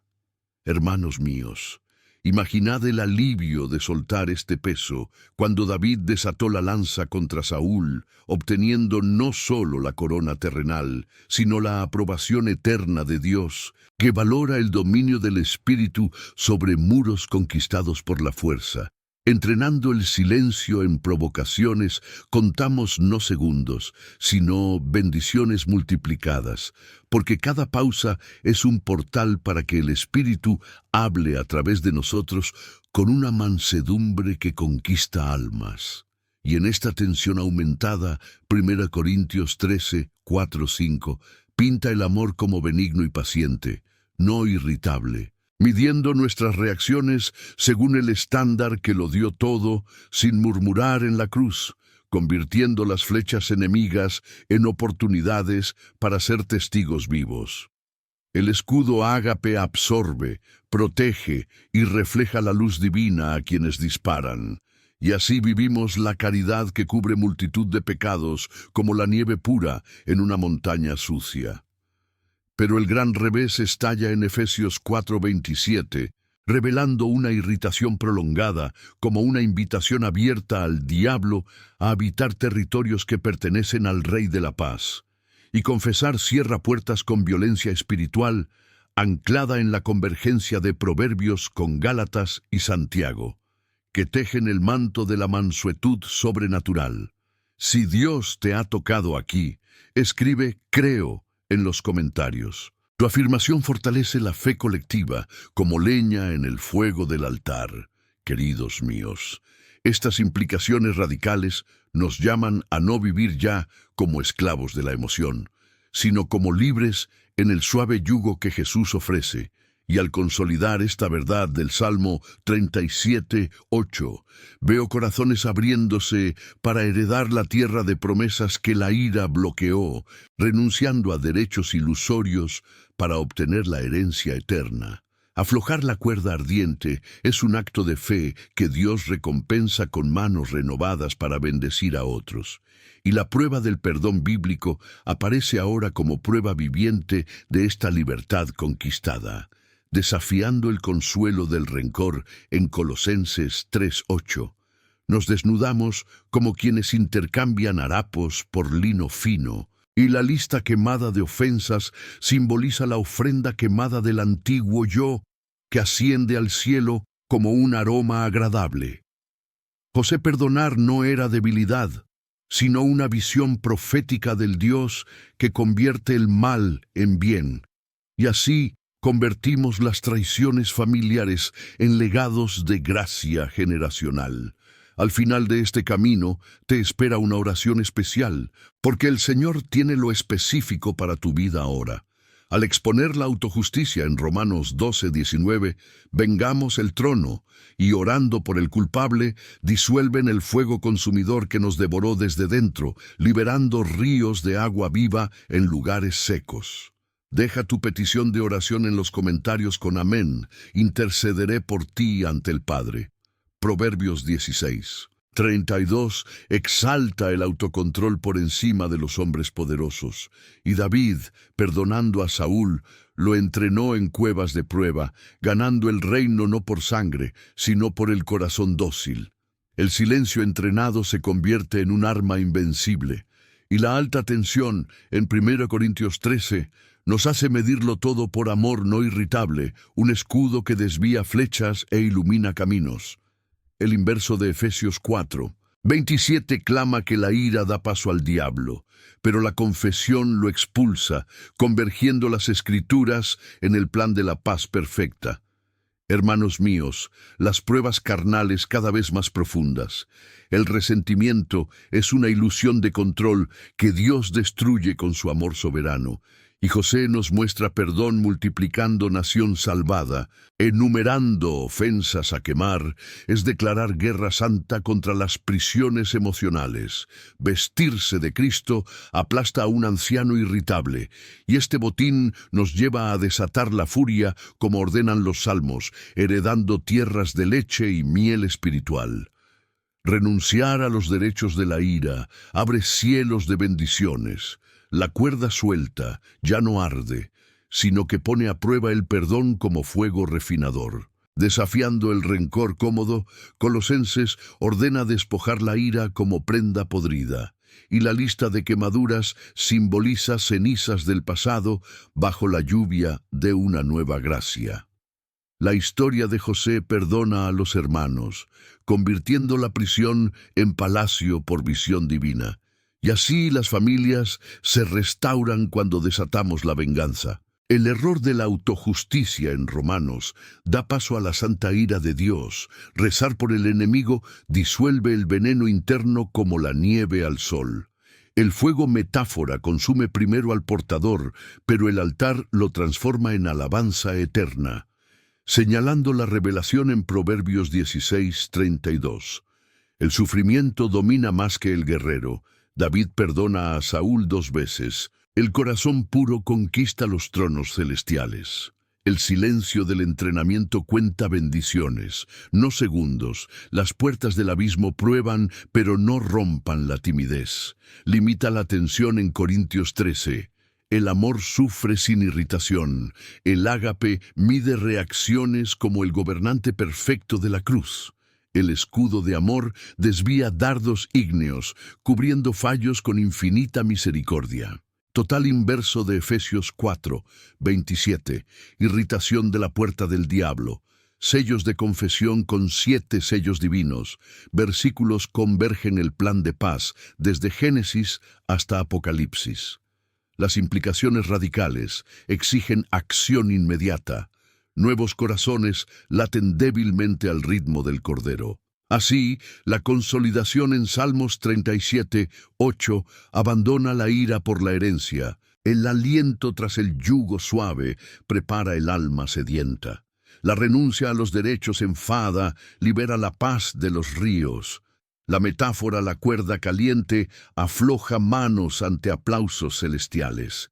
Hermanos míos, imaginad el alivio de soltar este peso cuando David desató la lanza contra Saúl, obteniendo no solo la corona terrenal, sino la aprobación eterna de Dios, que valora el dominio del Espíritu sobre muros conquistados por la fuerza. Entrenando el silencio en provocaciones, contamos no segundos, sino bendiciones multiplicadas, porque cada pausa es un portal para que el Espíritu hable a través de nosotros con una mansedumbre que conquista almas. Y en esta tensión aumentada, 1 Corintios 13:4-5, pinta el amor como benigno y paciente, no irritable, midiendo nuestras reacciones según el estándar que lo dio todo, sin murmurar en la cruz, convirtiendo las flechas enemigas en oportunidades para ser testigos vivos. El escudo ágape absorbe, protege y refleja la luz divina a quienes disparan. Y así vivimos la caridad que cubre multitud de pecados como la nieve pura en una montaña sucia. Pero el gran revés estalla en Efesios 4:27, revelando una irritación prolongada como una invitación abierta al diablo a habitar territorios que pertenecen al Rey de la Paz. Y confesar cierra puertas con violencia espiritual, anclada en la convergencia de Proverbios con Gálatas y Santiago, que tejen el manto de la mansuetud sobrenatural. Si Dios te ha tocado aquí, escribe «creo» en los comentarios. Tu afirmación fortalece la fe colectiva como leña en el fuego del altar. Queridos míos, estas implicaciones radicales nos llaman a no vivir ya como esclavos de la emoción, sino como libres en el suave yugo que Jesús ofrece. Y al consolidar esta verdad del Salmo 37:8, veo corazones abriéndose para heredar la tierra de promesas que la ira bloqueó, renunciando a derechos ilusorios para obtener la herencia eterna. Aflojar la cuerda ardiente es un acto de fe que Dios recompensa con manos renovadas para bendecir a otros. Y la prueba del perdón bíblico aparece ahora como prueba viviente de esta libertad conquistada, desafiando el consuelo del rencor en Colosenses 3:8. Nos desnudamos como quienes intercambian harapos por lino fino, y la lista quemada de ofensas simboliza la ofrenda quemada del antiguo yo, que asciende al cielo como un aroma agradable. José perdonar no era debilidad, sino una visión profética del Dios que convierte el mal en bien, y así convertimos las traiciones familiares en legados de gracia generacional. Al final de este camino te espera una oración especial, porque el Señor tiene lo específico para tu vida ahora. Al exponer la autojusticia en Romanos 12:19, vengamos el trono, y orando por el culpable, disuelven el fuego consumidor que nos devoró desde dentro, liberando ríos de agua viva en lugares secos. Deja tu petición de oración en los comentarios con amén. Intercederé por ti ante el Padre. Proverbios 16:32 exalta el autocontrol por encima de los hombres poderosos. Y David, perdonando a Saúl, lo entrenó en cuevas de prueba, ganando el reino no por sangre, sino por el corazón dócil. El silencio entrenado se convierte en un arma invencible. Y la alta tensión, en 1 Corintios 13, nos hace medirlo todo por amor no irritable, un escudo que desvía flechas e ilumina caminos. El inverso de Efesios 4, 27 clama que la ira da paso al diablo, pero la confesión lo expulsa, convergiendo las Escrituras en el plan de la paz perfecta. Hermanos míos, las pruebas carnales cada vez más profundas. El resentimiento es una ilusión de control que Dios destruye con su amor soberano. Y José nos muestra perdón multiplicando nación salvada, enumerando ofensas a quemar, es declarar guerra santa contra las prisiones emocionales. Vestirse de Cristo aplasta a un anciano irritable, y este botín nos lleva a desatar la furia como ordenan los salmos, heredando tierras de leche y miel espiritual. Renunciar a los derechos de la ira abre cielos de bendiciones. La cuerda suelta ya no arde, sino que pone a prueba el perdón como fuego refinador. Desafiando el rencor cómodo, Colosenses ordena despojar la ira como prenda podrida, y la lista de quemaduras simboliza cenizas del pasado bajo la lluvia de una nueva gracia. La historia de José perdona a los hermanos, convirtiendo la prisión en palacio por visión divina. Y así las familias se restauran cuando desatamos la venganza. El error de la autojusticia en Romanos da paso a la santa ira de Dios. Rezar por el enemigo disuelve el veneno interno como la nieve al sol. El fuego metáfora consume primero al portador, pero el altar lo transforma en alabanza eterna. Señalando la revelación en Proverbios 16:32. El sufrimiento domina más que el guerrero. David perdona a Saúl 2 veces. El corazón puro conquista los tronos celestiales. El silencio del entrenamiento cuenta bendiciones, no segundos. Las puertas del abismo prueban, pero no rompan la timidez. Limita la tensión en Corintios 13. El amor sufre sin irritación. El ágape mide reacciones como el gobernante perfecto de la cruz. El escudo de amor desvía dardos ígneos, cubriendo fallos con infinita misericordia. Total inverso de Efesios 4:27. Irritación de la puerta del diablo. Sellos de confesión con 7 sellos divinos. Versículos convergen el plan de paz, desde Génesis hasta Apocalipsis. Las implicaciones radicales exigen acción inmediata. Nuevos corazones laten débilmente al ritmo del Cordero. Así, la consolidación en Salmos 37:8 abandona la ira por la herencia. El aliento tras el yugo suave prepara el alma sedienta. La renuncia a los derechos enfada, libera la paz de los ríos. La metáfora, la cuerda caliente, afloja manos ante aplausos celestiales.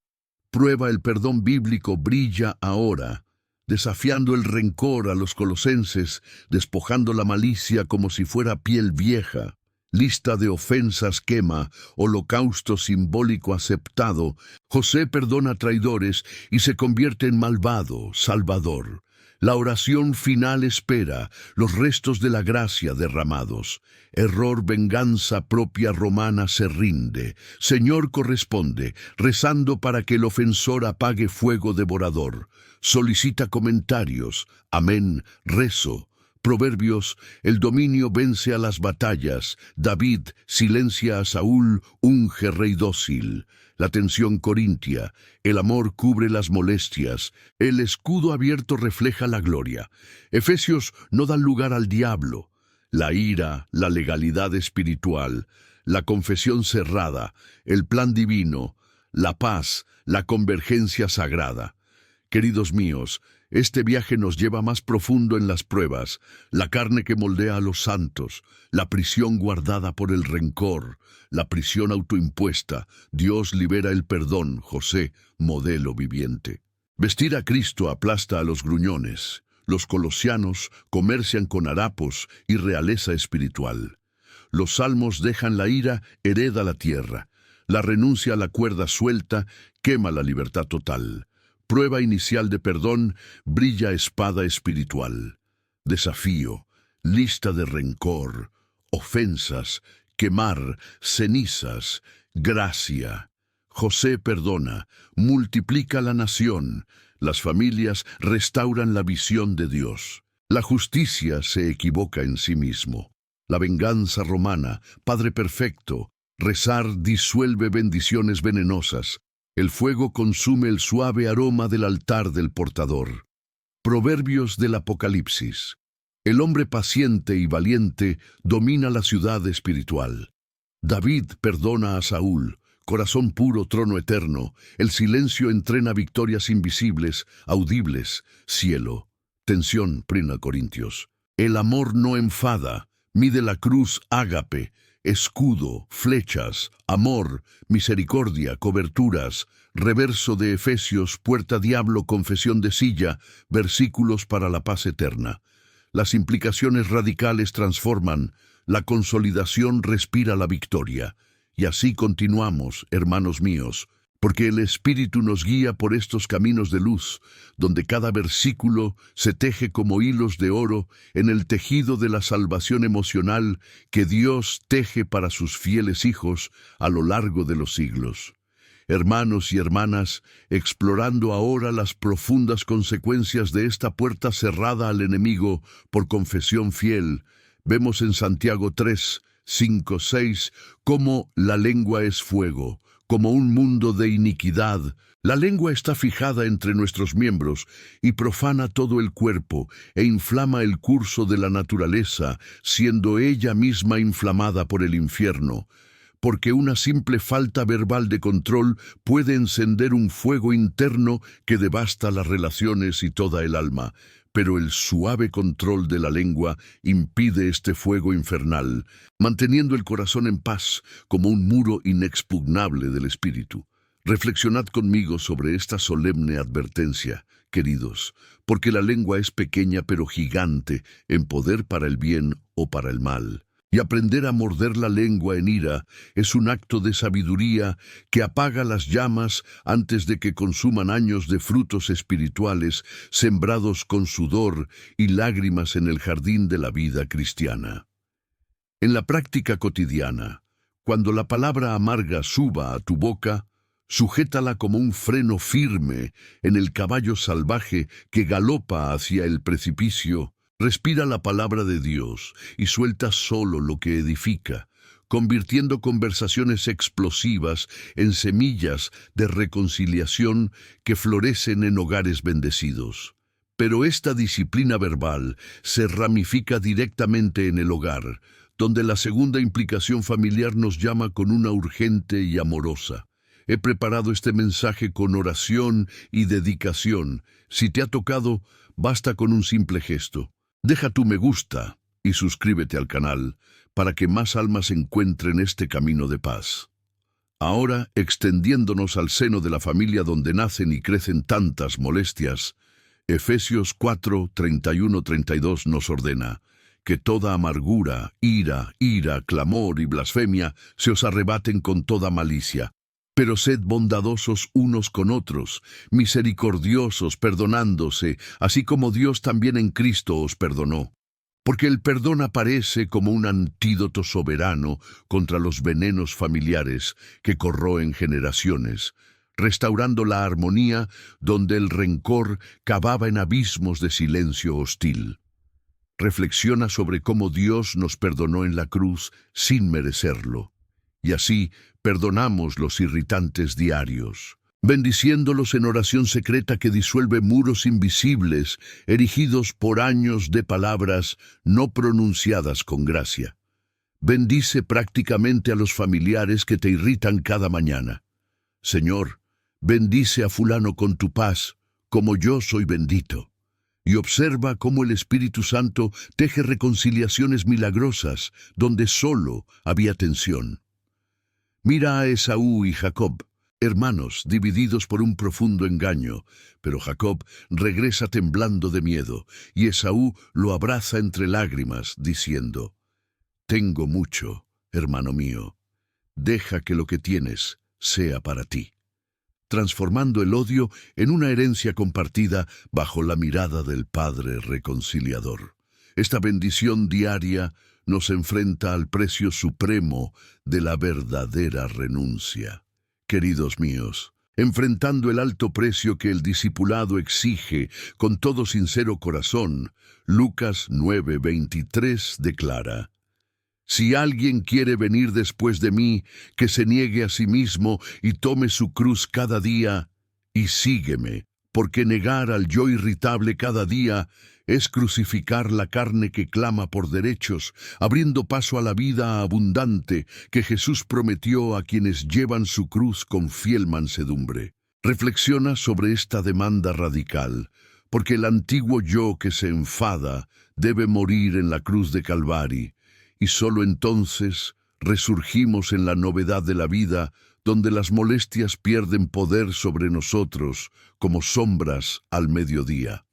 Prueba el perdón bíblico brilla ahora, desafiando el rencor a los colosenses, despojando la malicia como si fuera piel vieja. Lista de ofensas quema, holocausto simbólico aceptado. José perdona traidores y se convierte en malvado, salvador. La oración final espera, los restos de la gracia derramados. Error, venganza propia romana se rinde. Señor corresponde, rezando para que el ofensor apague fuego devorador. Solicita comentarios. Amén, rezo. Proverbios, el dominio vence a las batallas. David silencia a Saúl, unge rey dócil. La tensión corintia, el amor cubre las molestias, el escudo abierto refleja la gloria. Efesios no dan lugar al diablo. La ira, la legalidad espiritual, la confesión cerrada, el plan divino, la paz, la convergencia sagrada. Queridos míos, este viaje nos lleva más profundo en las pruebas, la carne que moldea a los santos, la prisión guardada por el rencor, la prisión autoimpuesta. Dios libera el perdón, José, modelo viviente. Vestir a Cristo aplasta a los gruñones. Los colosianos comercian con harapos y realeza espiritual. Los salmos dejan la ira, hereda la tierra. La renuncia a la cuerda suelta quema la libertad total. Prueba inicial de perdón, brilla espada espiritual. Desafío, lista de rencor, ofensas, quemar, cenizas, gracia. José perdona, multiplica la nación, las familias restauran la visión de Dios. La justicia se equivoca en sí mismo. La venganza romana, Padre perfecto, rezar disuelve bendiciones venenosas. El fuego consume el suave aroma del altar del portador. Proverbios del Apocalipsis. El hombre paciente y valiente domina la ciudad espiritual. David perdona a Saúl. Corazón puro, trono eterno. El silencio entrena victorias invisibles, audibles. Cielo. Tensión, 1 Corintios. El amor no enfada. Mide la cruz ágape. Escudo, flechas, amor, misericordia, coberturas. Reverso de Efesios, puerta diablo, confesión de silla, versículos para la paz eterna. Las implicaciones radicales transforman, la consolidación respira la victoria. Y así continuamos, hermanos míos, porque el Espíritu nos guía por estos caminos de luz, donde cada versículo se teje como hilos de oro en el tejido de la salvación emocional que Dios teje para sus fieles hijos a lo largo de los siglos. Hermanos y hermanas, explorando ahora las profundas consecuencias de esta puerta cerrada al enemigo por confesión fiel, vemos en Santiago 3, 5, 6, cómo la lengua es fuego, como un mundo de iniquidad. La lengua está fijada entre nuestros miembros y profana todo el cuerpo e inflama el curso de la naturaleza, siendo ella misma inflamada por el infierno. Porque una simple falta verbal de control puede encender un fuego interno que devasta las relaciones y toda el alma, pero el suave control de la lengua impide este fuego infernal, manteniendo el corazón en paz como un muro inexpugnable del espíritu. Reflexionad conmigo sobre esta solemne advertencia, queridos, porque la lengua es pequeña pero gigante en poder para el bien o para el mal. Y aprender a morder la lengua en ira es un acto de sabiduría que apaga las llamas antes de que consuman años de frutos espirituales sembrados con sudor y lágrimas en el jardín de la vida cristiana. En la práctica cotidiana, cuando la palabra amarga suba a tu boca, sujétala como un freno firme en el caballo salvaje que galopa hacia el precipicio. Respira la palabra de Dios y suelta solo lo que edifica, convirtiendo conversaciones explosivas en semillas de reconciliación que florecen en hogares bendecidos. Pero esta disciplina verbal se ramifica directamente en el hogar, donde la segunda implicación familiar nos llama con una urgente y amorosa. He preparado este mensaje con oración y dedicación. Si te ha tocado, basta con un simple gesto. Deja tu me gusta y suscríbete al canal para que más almas encuentren este camino de paz. Ahora, extendiéndonos al seno de la familia donde nacen y crecen tantas molestias, Efesios 4, 31-32 nos ordena que toda amargura, ira, clamor y blasfemia se os arrebaten con toda malicia. Pero sed bondadosos unos con otros, misericordiosos, perdonándose, así como Dios también en Cristo os perdonó. Porque el perdón aparece como un antídoto soberano contra los venenos familiares que corroen generaciones, restaurando la armonía donde el rencor cavaba en abismos de silencio hostil. Reflexiona sobre cómo Dios nos perdonó en la cruz sin merecerlo. Y así perdonamos los irritantes diarios, bendiciéndolos en oración secreta que disuelve muros invisibles, erigidos por años de palabras no pronunciadas con gracia. Bendice prácticamente a los familiares que te irritan cada mañana. Señor, bendice a fulano con tu paz, como yo soy bendito. Y observa cómo el Espíritu Santo teje reconciliaciones milagrosas donde solo había tensión. Mira a Esaú y Jacob, hermanos divididos por un profundo engaño, pero Jacob regresa temblando de miedo, y Esaú lo abraza entre lágrimas, diciendo: «Tengo mucho, hermano mío, deja que lo que tienes sea para ti», transformando el odio en una herencia compartida bajo la mirada del Padre reconciliador. Esta bendición diaria nos enfrenta al precio supremo de la verdadera renuncia. Queridos míos, enfrentando el alto precio que el discipulado exige con todo sincero corazón, Lucas 9:23 declara: Si alguien quiere venir después de mí, que se niegue a sí mismo y tome su cruz cada día y sígueme, porque negar al yo irritable cada día es crucificar la carne que clama por derechos, abriendo paso a la vida abundante que Jesús prometió a quienes llevan su cruz con fiel mansedumbre. Reflexiona sobre esta demanda radical, porque el antiguo yo que se enfada debe morir en la cruz de Calvario, y solo entonces resurgimos en la novedad de la vida, donde las molestias pierden poder sobre nosotros como sombras al mediodía.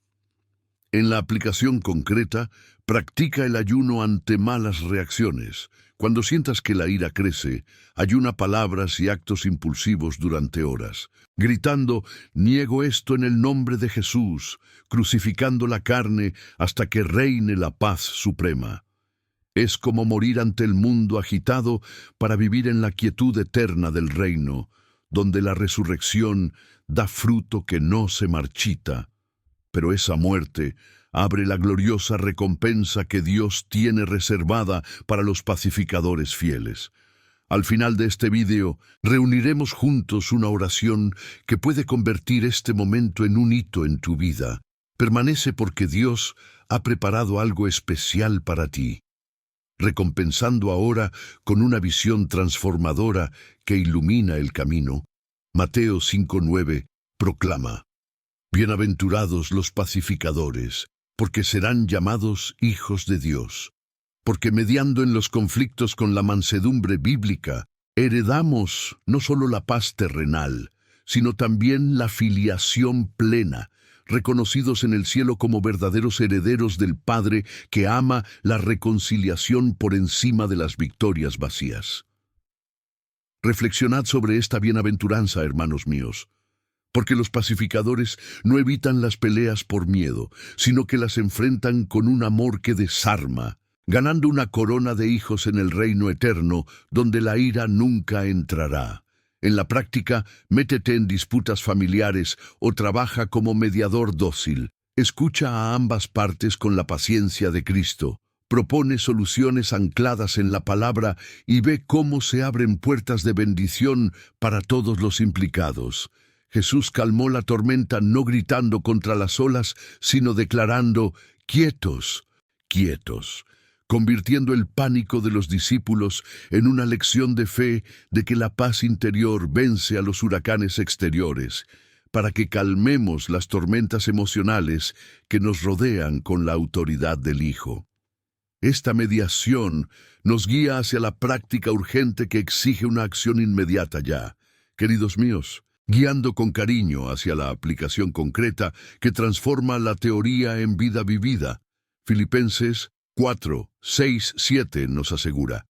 En la aplicación concreta, practica el ayuno ante malas reacciones. Cuando sientas que la ira crece, ayuna palabras y actos impulsivos durante horas, gritando, niego esto en el nombre de Jesús, crucificando la carne hasta que reine la paz suprema. Es como morir ante el mundo agitado para vivir en la quietud eterna del reino, donde la resurrección da fruto que no se marchita. Pero esa muerte abre la gloriosa recompensa que Dios tiene reservada para los pacificadores fieles. Al final de este video, reuniremos juntos una oración que puede convertir este momento en un hito en tu vida. Permanece porque Dios ha preparado algo especial para ti, recompensando ahora con una visión transformadora que ilumina el camino. Mateo 5:9 proclama: Bienaventurados los pacificadores, porque serán llamados hijos de Dios. Porque mediando en los conflictos con la mansedumbre bíblica, heredamos no solo la paz terrenal, sino también la filiación plena, reconocidos en el cielo como verdaderos herederos del Padre que ama la reconciliación por encima de las victorias vacías. Reflexionad sobre esta bienaventuranza, hermanos míos, porque los pacificadores no evitan las peleas por miedo, sino que las enfrentan con un amor que desarma, ganando una corona de hijos en el reino eterno, donde la ira nunca entrará. En la práctica, métete en disputas familiares o trabaja como mediador dócil. Escucha a ambas partes con la paciencia de Cristo. Propone soluciones ancladas en la palabra y ve cómo se abren puertas de bendición para todos los implicados. Jesús calmó la tormenta no gritando contra las olas, sino declarando: quietos, quietos, convirtiendo el pánico de los discípulos en una lección de fe de que la paz interior vence a los huracanes exteriores, para que calmemos las tormentas emocionales que nos rodean con la autoridad del Hijo. Esta mediación nos guía hacia la práctica urgente que exige una acción inmediata ya. Queridos míos, guiando con cariño hacia la aplicación concreta que transforma la teoría en vida vivida, Filipenses 4:6-7 nos asegura: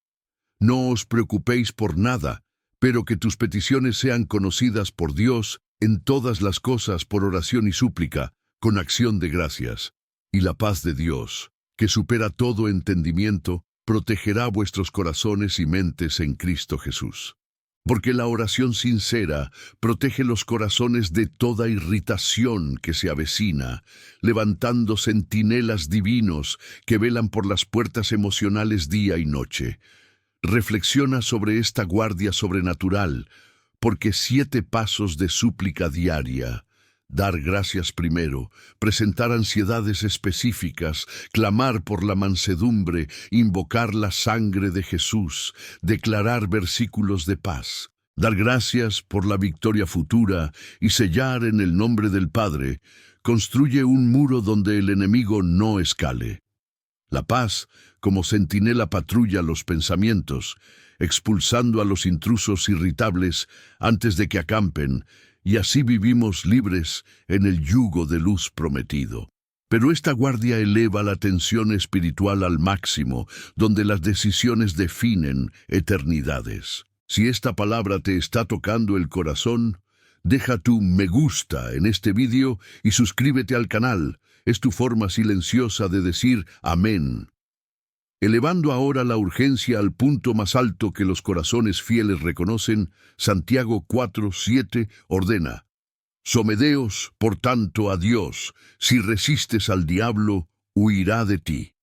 No os preocupéis por nada, pero que tus peticiones sean conocidas por Dios en todas las cosas por oración y súplica, con acción de gracias. Y la paz de Dios, que supera todo entendimiento, protegerá vuestros corazones y mentes en Cristo Jesús. Porque la oración sincera protege los corazones de toda irritación que se avecina, levantando centinelas divinos que velan por las puertas emocionales día y noche. Reflexiona sobre esta guardia sobrenatural, porque 7 pasos de súplica diaria: dar gracias primero, presentar ansiedades específicas, clamar por la mansedumbre, invocar la sangre de Jesús, declarar versículos de paz, dar gracias por la victoria futura y sellar en el nombre del Padre, construye un muro donde el enemigo no escale. La paz, como centinela, patrulla los pensamientos, expulsando a los intrusos irritables antes de que acampen, y así vivimos libres en el yugo de luz prometido. Pero esta guardia eleva la tensión espiritual al máximo, donde las decisiones definen eternidades. Si esta palabra te está tocando el corazón, deja tu me gusta en este vídeo y suscríbete al canal. Es tu forma silenciosa de decir amén. Elevando ahora la urgencia al punto más alto que los corazones fieles reconocen, Santiago 4:7 ordena: Somedeos, por tanto, a Dios. Si resistes al diablo, huirá de ti.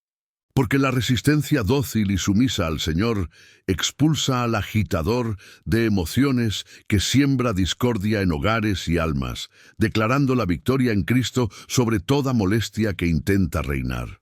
Porque la resistencia dócil y sumisa al Señor expulsa al agitador de emociones que siembra discordia en hogares y almas, declarando la victoria en Cristo sobre toda molestia que intenta reinar.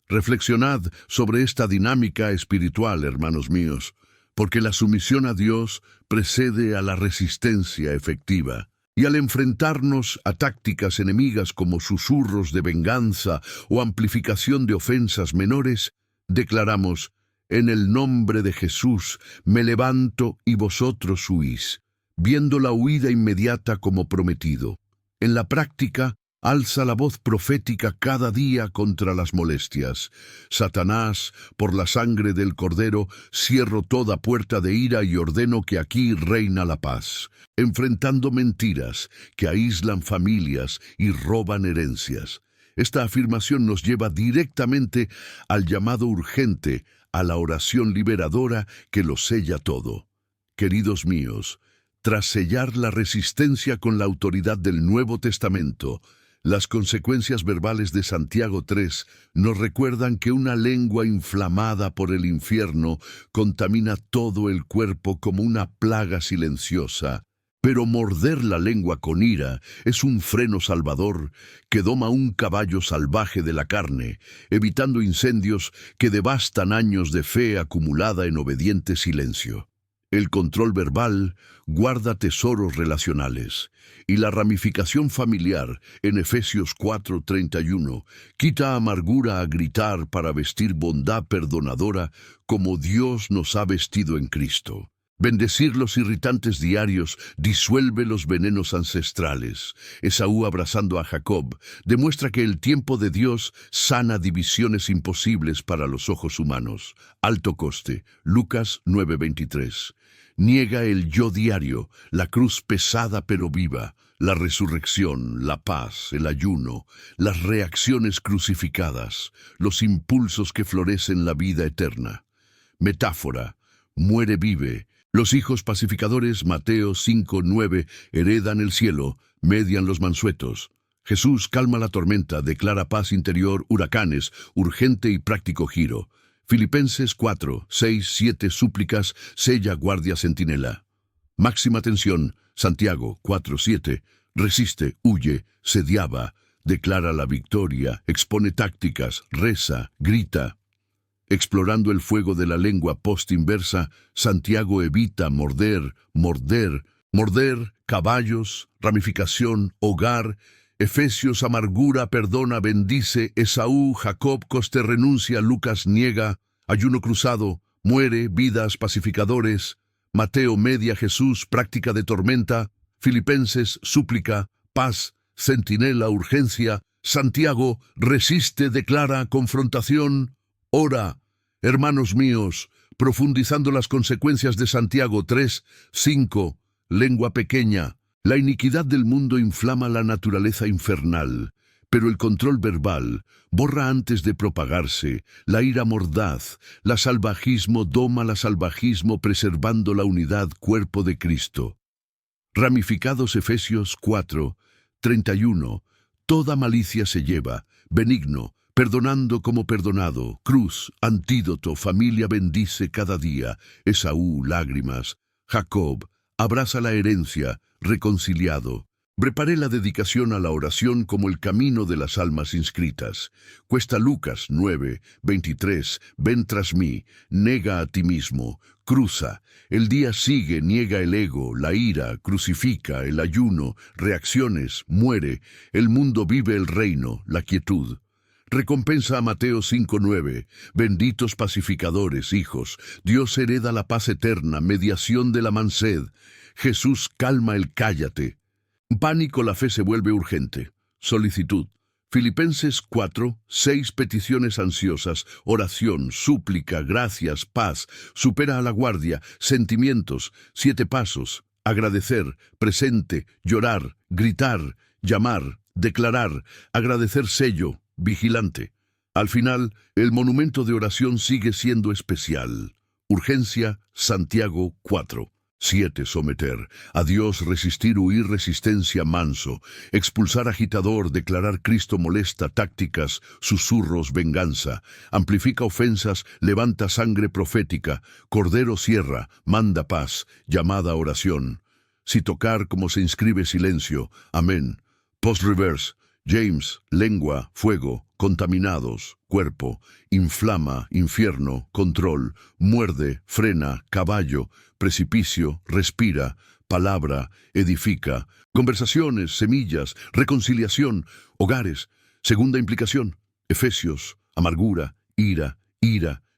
Reflexionad sobre esta dinámica espiritual, hermanos míos, porque la sumisión a Dios precede a la resistencia efectiva. Y al enfrentarnos a tácticas enemigas como susurros de venganza o amplificación de ofensas menores, declaramos: en el nombre de Jesús me levanto y vosotros huís, viendo la huida inmediata como prometido. En la práctica, alza la voz profética cada día contra las molestias. Satanás, por la sangre del Cordero, cierro toda puerta de ira y ordeno que aquí reina la paz, enfrentando mentiras que aíslan familias y roban herencias. Esta afirmación nos lleva directamente al llamado urgente, a la oración liberadora que lo sella todo. Queridos míos, tras sellar la resistencia con la autoridad del Nuevo Testamento, las consecuencias verbales de Santiago 3 nos recuerdan que una lengua inflamada por el infierno contamina todo el cuerpo como una plaga silenciosa. Pero morder la lengua con ira es un freno salvador que doma un caballo salvaje de la carne, evitando incendios que devastan años de fe acumulada en obediente silencio. El control verbal guarda tesoros relacionales, y la ramificación familiar, en Efesios 4:31, quita amargura a gritar para vestir bondad perdonadora como Dios nos ha vestido en Cristo. Bendecir los irritantes diarios disuelve los venenos ancestrales. Esaú, abrazando a Jacob, demuestra que el tiempo de Dios sana divisiones imposibles para los ojos humanos. Alto coste, Lucas 9:23. Niega el yo diario, la cruz pesada pero viva, la resurrección, la paz, el ayuno, las reacciones crucificadas, los impulsos que florecen la vida eterna. Metáfora, muere vive. Los hijos pacificadores, Mateo 5:9, heredan el cielo, median los mansuetos. Jesús calma la tormenta, declara paz interior, huracanes, urgente y práctico giro. Filipenses 4:6-7, súplicas, sella guardia centinela. Máxima tensión, Santiago 4:7, resiste, huye, sediaba, declara la victoria, expone tácticas, reza, grita. Explorando el fuego de la lengua post-inversa, Santiago evita morder, caballos, ramificación, hogar. Efesios, amargura, perdona, bendice. Esaú, Jacob, coste, renuncia. Lucas, niega, ayuno cruzado, muere, vidas, pacificadores. Mateo, media, Jesús, práctica de tormenta. Filipenses, súplica, paz, centinela, urgencia. Santiago, resiste, declara, confrontación. Ora, hermanos míos, profundizando las consecuencias de Santiago 3:5, lengua pequeña. La iniquidad del mundo inflama la naturaleza infernal, pero el control verbal borra antes de propagarse. La ira mordaz, la salvajismo doma la salvajismo preservando la unidad cuerpo de Cristo. Ramificados Efesios 4:31, toda malicia se lleva, benigno, perdonando como perdonado, cruz, antídoto, familia bendice cada día. Esaú, lágrimas. Jacob, abraza la herencia, reconciliado. Preparé la dedicación a la oración como el camino de las almas inscritas. Cuesta Lucas 9:23, ven tras mí, nega a ti mismo, cruza. El día sigue, niega el ego, la ira, crucifica, el ayuno, reacciones, muere. El mundo vive el reino, la quietud. Recompensa a Mateo 5:9, benditos pacificadores, hijos, Dios hereda la paz eterna, mediación de la mansed. Jesús calma el cállate. Pánico, la fe se vuelve urgente. Solicitud. Filipenses 4:6, peticiones ansiosas, oración, súplica, gracias, paz, supera a la guardia, sentimientos, 7 pasos, agradecer, presente, llorar, gritar, llamar, declarar, agradecer, sello, vigilante. Al final, el monumento de oración sigue siendo especial. Urgencia, Santiago 4. 7. Someter. A Dios resistir, huir resistencia manso. Expulsar agitador, declarar Cristo molesta, tácticas, susurros, venganza. Amplifica ofensas, levanta sangre profética. Cordero cierra, manda paz, llamada oración. Si tocar como se inscribe silencio. Amén. Post-reverse. James, lengua, fuego, contaminados, cuerpo, inflama, infierno, control, muerde, frena, caballo, precipicio, respira, palabra, edifica, conversaciones, semillas, reconciliación, hogares. Segunda implicación, Efesios, amargura, ira,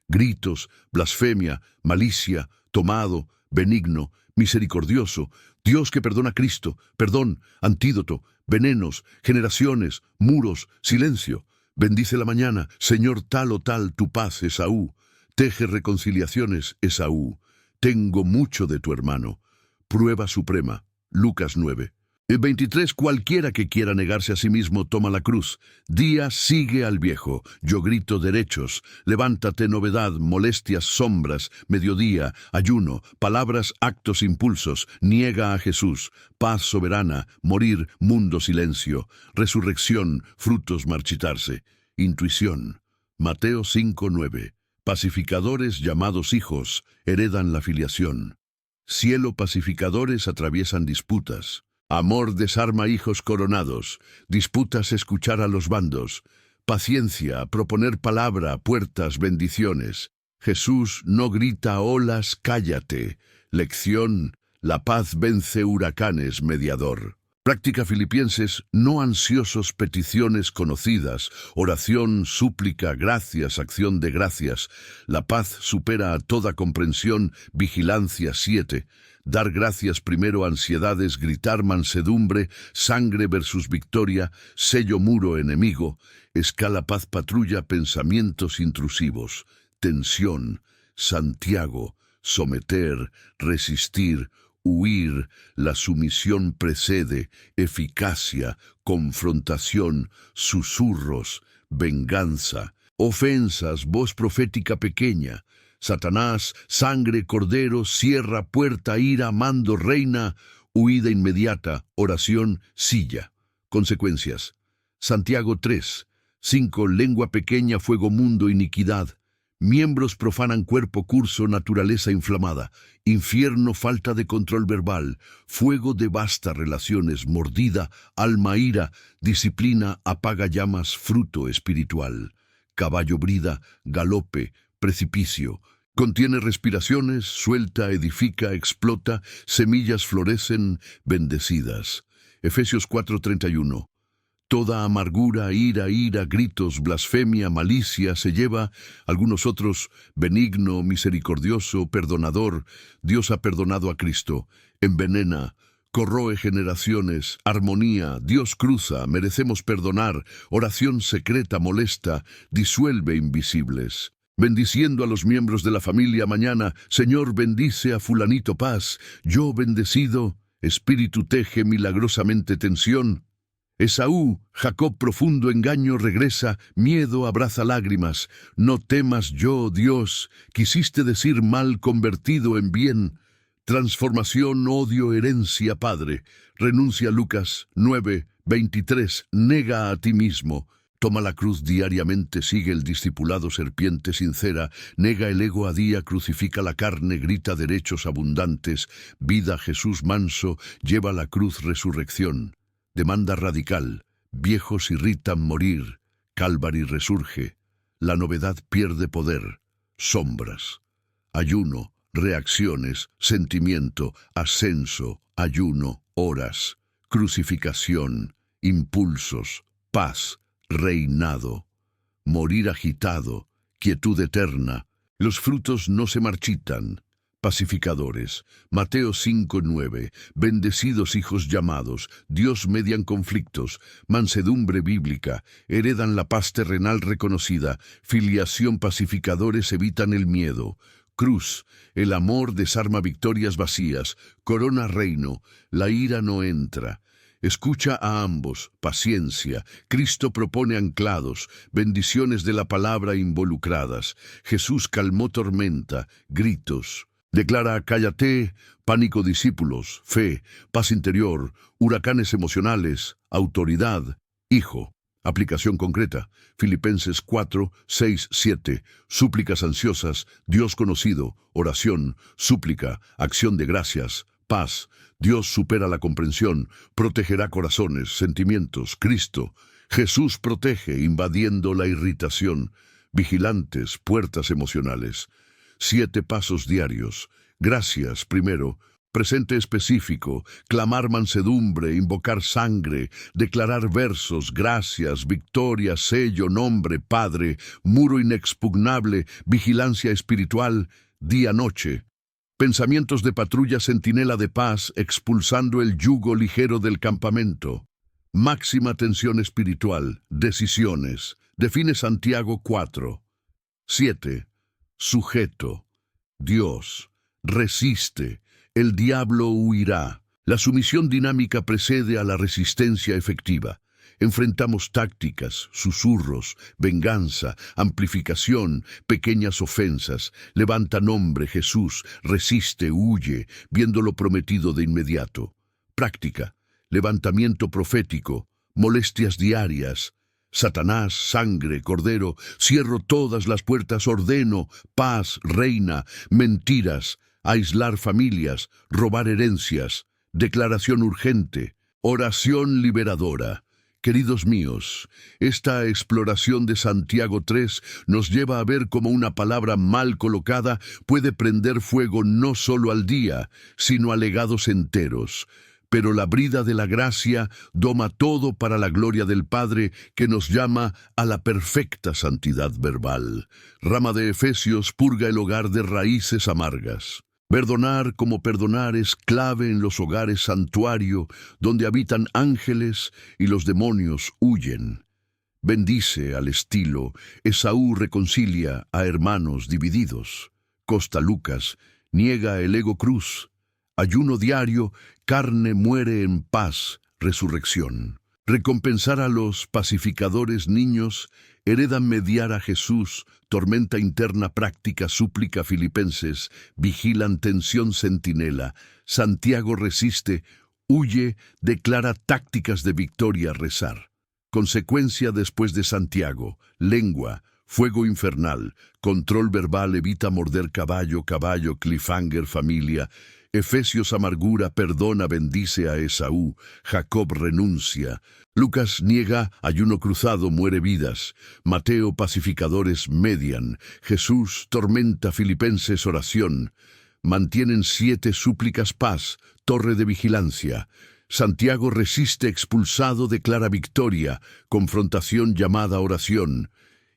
gritos, blasfemia, malicia, tomado, benigno, misericordioso, Dios que perdona a Cristo, perdón, antídoto, venenos, generaciones, muros, silencio. Bendice la mañana, Señor tal o tal, tu paz, Esaú. Teje reconciliaciones, Esaú. Tengo mucho de tu hermano. Prueba suprema, Lucas 9. El 23, cualquiera que quiera negarse a sí mismo toma la cruz. Día sigue al viejo. Yo grito derechos. Levántate novedad, molestias, sombras, mediodía, ayuno, palabras, actos, impulsos. Niega a Jesús. Paz soberana, morir, mundo, silencio. Resurrección, frutos, marchitarse. Intuición. Mateo 5:9. Pacificadores llamados hijos heredan la filiación. Cielo pacificadores atraviesan disputas. Amor desarma hijos coronados, disputas escuchar a los bandos, paciencia, proponer palabra, puertas, bendiciones. Jesús no grita olas, cállate. Lección, la paz vence huracanes, mediador. Práctica Filipenses, no ansiosos peticiones conocidas, oración, súplica, gracias, acción de gracias. La paz supera a toda comprensión, vigilancia 7. Dar gracias primero, ansiedades, gritar mansedumbre, sangre versus victoria, sello muro enemigo, escala paz patrulla, pensamientos intrusivos, tensión, Santiago, someter, resistir, huir, la sumisión precede, eficacia, confrontación, susurros, venganza, ofensas, voz profética pequeña, Satanás, sangre, cordero, cierra, puerta, ira, mando, reina, huida inmediata, oración, silla. Consecuencias. Santiago 3, 5, lengua pequeña, fuego, mundo, iniquidad. Miembros profanan cuerpo, curso, naturaleza inflamada. Infierno, falta de control verbal. Fuego devasta relaciones, mordida, alma, ira. Disciplina, apaga llamas, fruto espiritual. Caballo, brida, galope, precipicio. Contiene respiraciones, suelta, edifica, explota, semillas florecen, bendecidas. Efesios 4:31. Toda amargura, ira, gritos, blasfemia, malicia se lleva, algunos otros, benigno, misericordioso, perdonador. Dios ha perdonado a Cristo. Envenena, corroe generaciones, armonía, Dios cruza, merecemos perdonar, oración secreta, molesta, disuelve invisibles. Bendiciendo a los miembros de la familia mañana, Señor bendice a fulanito paz, yo bendecido, Espíritu teje milagrosamente tensión. Esaú, Jacob profundo engaño regresa, miedo abraza lágrimas, no temas yo, Dios, quisiste decir mal convertido en bien. Transformación, odio, herencia, Padre. Renuncia Lucas 9:23, nega a ti mismo. Toma la cruz diariamente, sigue el discipulado serpiente sincera, nega el ego a día, crucifica la carne, grita derechos abundantes, vida Jesús manso, lleva la cruz resurrección. Demanda radical, viejos irritan morir, Calvary resurge, la novedad pierde poder, sombras, ayuno, reacciones, sentimiento, ascenso, ayuno, horas, crucificación, impulsos, paz, reinado, morir agitado, quietud eterna, los frutos no se marchitan, pacificadores. Mateo 5:9, bendecidos hijos llamados, Dios median conflictos, mansedumbre bíblica, heredan la paz terrenal reconocida, filiación pacificadores evitan el miedo, cruz, el amor desarma victorias vacías, corona reino, la ira no entra. Escucha a ambos, paciencia, Cristo propone anclados, bendiciones de la palabra involucradas, Jesús calmó tormenta, gritos, Declara cállate, pánico discípulos, fe, paz interior, huracanes emocionales, autoridad, hijo. Aplicación concreta. Filipenses 4, 6, 7. Súplicas ansiosas, Dios conocido, oración, súplica, acción de gracias, paz. Dios supera la comprensión, protegerá corazones, sentimientos, Cristo. Jesús protege, invadiendo la irritación. Vigilantes, puertas emocionales. 7 pasos diarios. Gracias, primero. Presente específico, clamar mansedumbre, invocar sangre, declarar versos, gracias, victoria, sello, nombre, Padre, muro inexpugnable, vigilancia espiritual, día-noche. Pensamientos de patrulla centinela de paz, expulsando el yugo ligero del campamento. Máxima tensión espiritual, decisiones. Define Santiago 4. 7. Sujeto. Dios. Resiste. El diablo huirá. La sumisión dinámica precede a la resistencia efectiva. Enfrentamos tácticas, susurros, venganza, amplificación, pequeñas ofensas. Levanta nombre, Jesús, resiste, huye, viendo lo prometido de inmediato. Práctica, levantamiento profético, molestias diarias. Satanás, sangre, cordero, cierro todas las puertas, ordeno, paz, reina, mentiras, aislar familias, robar herencias, declaración urgente, oración liberadora. Queridos míos, esta exploración de Santiago 3 nos lleva a ver cómo una palabra mal colocada puede prender fuego no solo al día, sino a legados enteros. Pero la brida de la gracia doma todo para la gloria del Padre, que nos llama a la perfecta santidad verbal. Rama de Efesios purga el hogar de raíces amargas. Perdonar como perdonar es clave en los hogares santuario, donde habitan ángeles y los demonios huyen. Bendice al estilo Esaú reconcilia a hermanos divididos. Costa Lucas niega el ego cruz. Ayuno diario, carne muere en paz, resurrección. Recompensar a los pacificadores niños, heredan mediar a Jesús, tormenta interna práctica, súplica Filipenses, vigilan tensión centinela, Santiago resiste, huye, declara tácticas de victoria, rezar. Consecuencia después de Santiago, lengua, fuego infernal, control verbal, evita morder caballo, cliffhanger, familia. Efesios amargura, perdona, bendice a Esaú. Jacob renuncia. Lucas niega, ayuno cruzado, muere vidas. Mateo pacificadores median. Jesús tormenta, Filipenses oración. Mantienen 7 súplicas paz, torre de vigilancia. Santiago resiste, expulsado, declara victoria, confrontación llamada oración.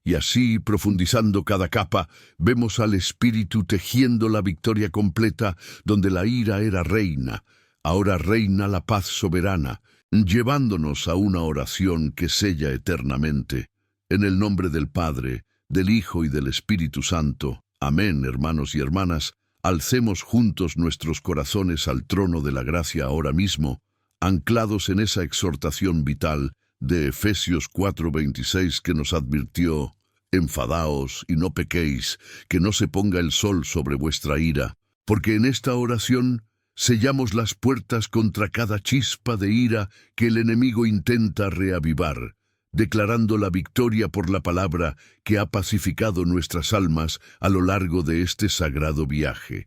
Y así, profundizando cada capa, vemos al Espíritu tejiendo la victoria completa, donde la ira era reina. Ahora reina la paz soberana, llevándonos a una oración que sella eternamente. En el nombre del Padre, del Hijo y del Espíritu Santo. Amén, hermanos y hermanas. Alcemos juntos nuestros corazones al trono de la gracia ahora mismo, anclados en esa exhortación vital de Efesios 4:26 que nos advirtió: enfadaos y no pequéis, que no se ponga el sol sobre vuestra ira, porque en esta oración sellamos las puertas contra cada chispa de ira que el enemigo intenta reavivar, declarando la victoria por la palabra que ha pacificado nuestras almas a lo largo de este sagrado viaje.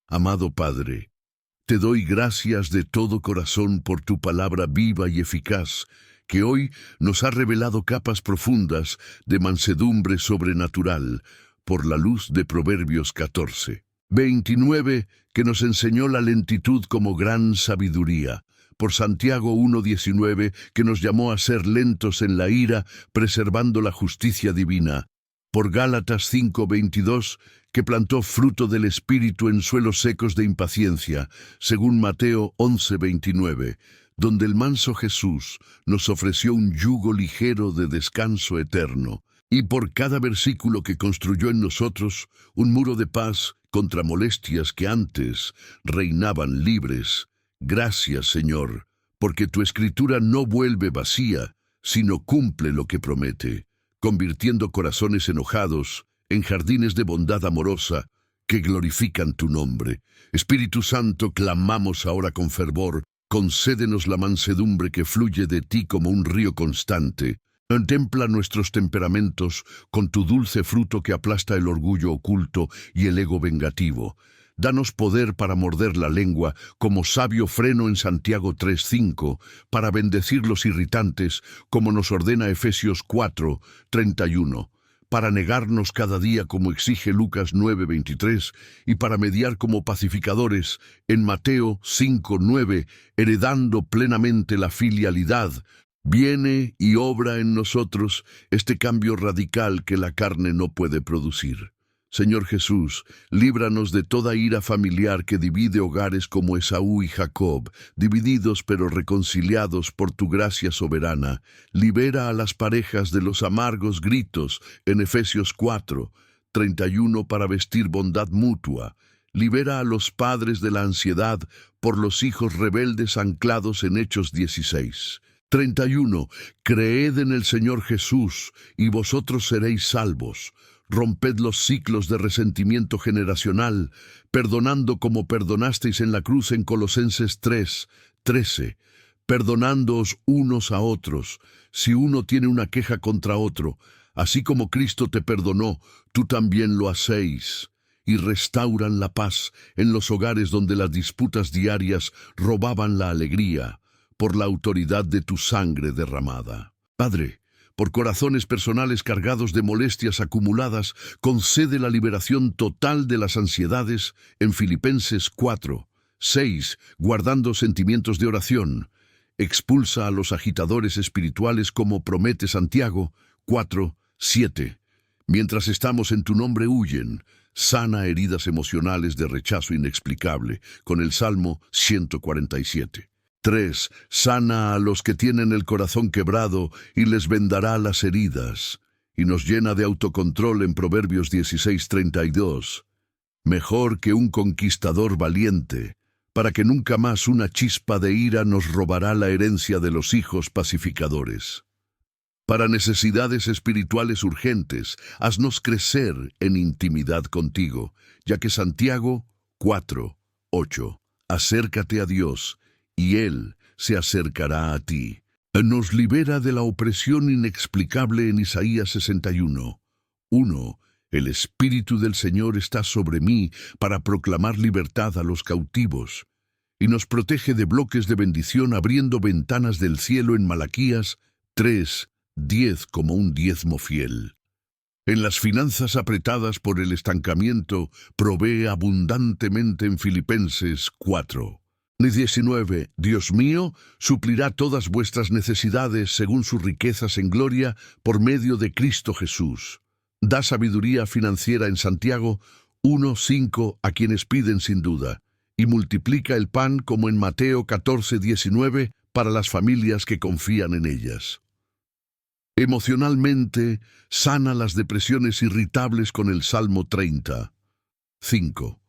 Amado Padre, te doy gracias de todo corazón por tu palabra viva y eficaz, que hoy nos ha revelado capas profundas de mansedumbre sobrenatural por la luz de Proverbios 14:29, que nos enseñó la lentitud como gran sabiduría, por Santiago 1:19, que nos llamó a ser lentos en la ira, preservando la justicia divina, por Gálatas 5:22, que plantó fruto del Espíritu en suelos secos de impaciencia, según Mateo 11:29, donde el manso Jesús nos ofreció un yugo ligero de descanso eterno, y por cada versículo que construyó en nosotros un muro de paz contra molestias que antes reinaban libres. Gracias, Señor, porque tu Escritura no vuelve vacía, sino cumple lo que promete, convirtiendo corazones enojados en jardines de bondad amorosa que glorifican tu nombre. Espíritu Santo, clamamos ahora con fervor, concédenos la mansedumbre que fluye de ti como un río constante. Contempla nuestros temperamentos con tu dulce fruto que aplasta el orgullo oculto y el ego vengativo. Danos poder para morder la lengua, como sabio freno en Santiago 3:5, para bendecir los irritantes, como nos ordena Efesios 4:31, para negarnos cada día como exige Lucas 9:23, y para mediar como pacificadores en Mateo 5:9, heredando plenamente la filialidad. Viene y obra en nosotros este cambio radical que la carne no puede producir. Señor Jesús, líbranos de toda ira familiar que divide hogares como Esaú y Jacob, divididos pero reconciliados por tu gracia soberana. Libera a las parejas de los amargos gritos en Efesios 4:31 para vestir bondad mutua. Libera a los padres de la ansiedad por los hijos rebeldes anclados en Hechos 16:31. Creed en el Señor Jesús, y vosotros seréis salvos. Romped los ciclos de resentimiento generacional, perdonando como perdonasteis en la cruz en Colosenses 3:13. Perdonándoos unos a otros, si uno tiene una queja contra otro, así como Cristo te perdonó, tú también lo hacéis. Y restauran la paz en los hogares donde las disputas diarias robaban la alegría, por la autoridad de tu sangre derramada. Padre, por corazones personales cargados de molestias acumuladas, concede la liberación total de las ansiedades en Filipenses 4:6, guardando sentimientos de oración. Expulsa a los agitadores espirituales como promete Santiago 4:7. Mientras estamos en tu nombre huyen. Sana heridas emocionales de rechazo inexplicable con el Salmo 147. 3. Sana a los que tienen el corazón quebrado y les vendará las heridas. Y nos llena de autocontrol en Proverbios 16:32. Mejor que un conquistador valiente, para que nunca más una chispa de ira nos robará la herencia de los hijos pacificadores. Para necesidades espirituales urgentes, haznos crecer en intimidad contigo, ya que Santiago 4:8. Acércate a Dios, y Él se acercará a ti. Nos libera de la opresión inexplicable en Isaías 61:1. El Espíritu del Señor está sobre mí para proclamar libertad a los cautivos. Y nos protege de bloques de bendición abriendo ventanas del cielo en Malaquías 3:10 como un diezmo fiel. En las finanzas apretadas por el estancamiento, provee abundantemente en Filipenses 4:19. Dios mío, suplirá todas vuestras necesidades según sus riquezas en gloria por medio de Cristo Jesús. Da sabiduría financiera en Santiago 1:5 a quienes piden sin duda, y multiplica el pan como en Mateo 14:19 para las familias que confían en ellas. Emocionalmente, sana las depresiones irritables con el Salmo 30:5.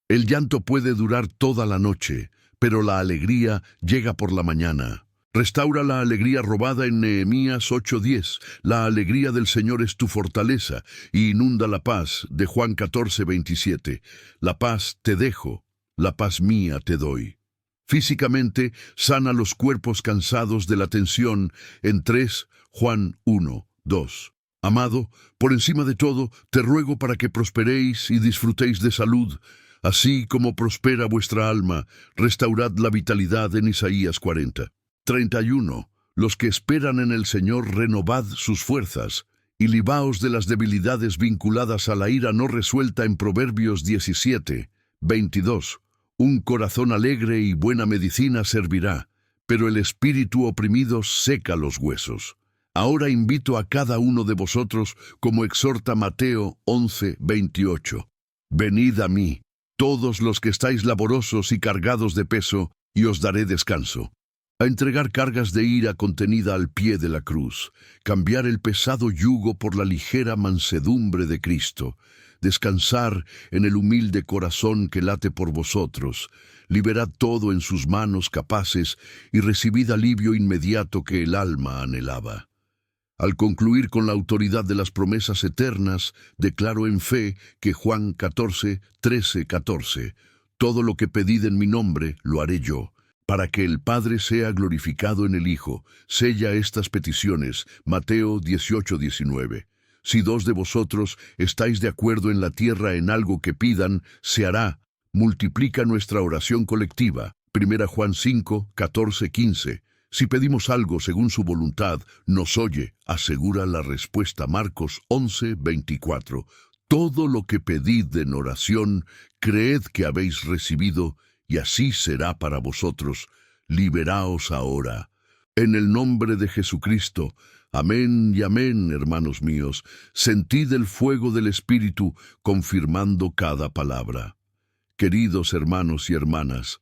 El llanto puede durar toda la noche, pero la alegría llega por la mañana. Restaura la alegría robada en Nehemías 8:10. La alegría del Señor es tu fortaleza, y inunda la paz, de Juan 14:27. La paz te dejo, la paz mía te doy. Físicamente, sana los cuerpos cansados de la tensión en 3 Juan 1:2. Amado, por encima de todo, te ruego para que prosperéis y disfrutéis de salud, así como prospera vuestra alma. Restaurad la vitalidad en Isaías 40:31. Los que esperan en el Señor, renovad sus fuerzas, y libaos de las debilidades vinculadas a la ira no resuelta en Proverbios 17:22. Un corazón alegre y buena medicina servirá, pero el espíritu oprimido seca los huesos. Ahora invito a cada uno de vosotros, como exhorta Mateo 11:28. Venid a mí, todos los que estáis laborosos y cargados de peso, y os daré descanso. A entregar cargas de ira contenida al pie de la cruz, cambiar el pesado yugo por la ligera mansedumbre de Cristo, descansar en el humilde corazón que late por vosotros, liberad todo en sus manos capaces y recibid alivio inmediato que el alma anhelaba. Al concluir con la autoridad de las promesas eternas, declaro en fe que Juan 14, 13, 14, todo lo que pedid en mi nombre, lo haré yo, para que el Padre sea glorificado en el Hijo. Sella estas peticiones, Mateo 18, 19. Si dos de vosotros estáis de acuerdo en la tierra en algo que pidan, se hará. Multiplica nuestra oración colectiva. 1 Juan 5, 14, 15. Si pedimos algo según su voluntad, nos oye, asegura la respuesta Marcos 11, 24. Todo lo que pedid en oración, creed que habéis recibido, y así será para vosotros. Liberaos ahora. En el nombre de Jesucristo. Amén y amén, hermanos míos. Sentid el fuego del Espíritu confirmando cada palabra. Queridos hermanos y hermanas,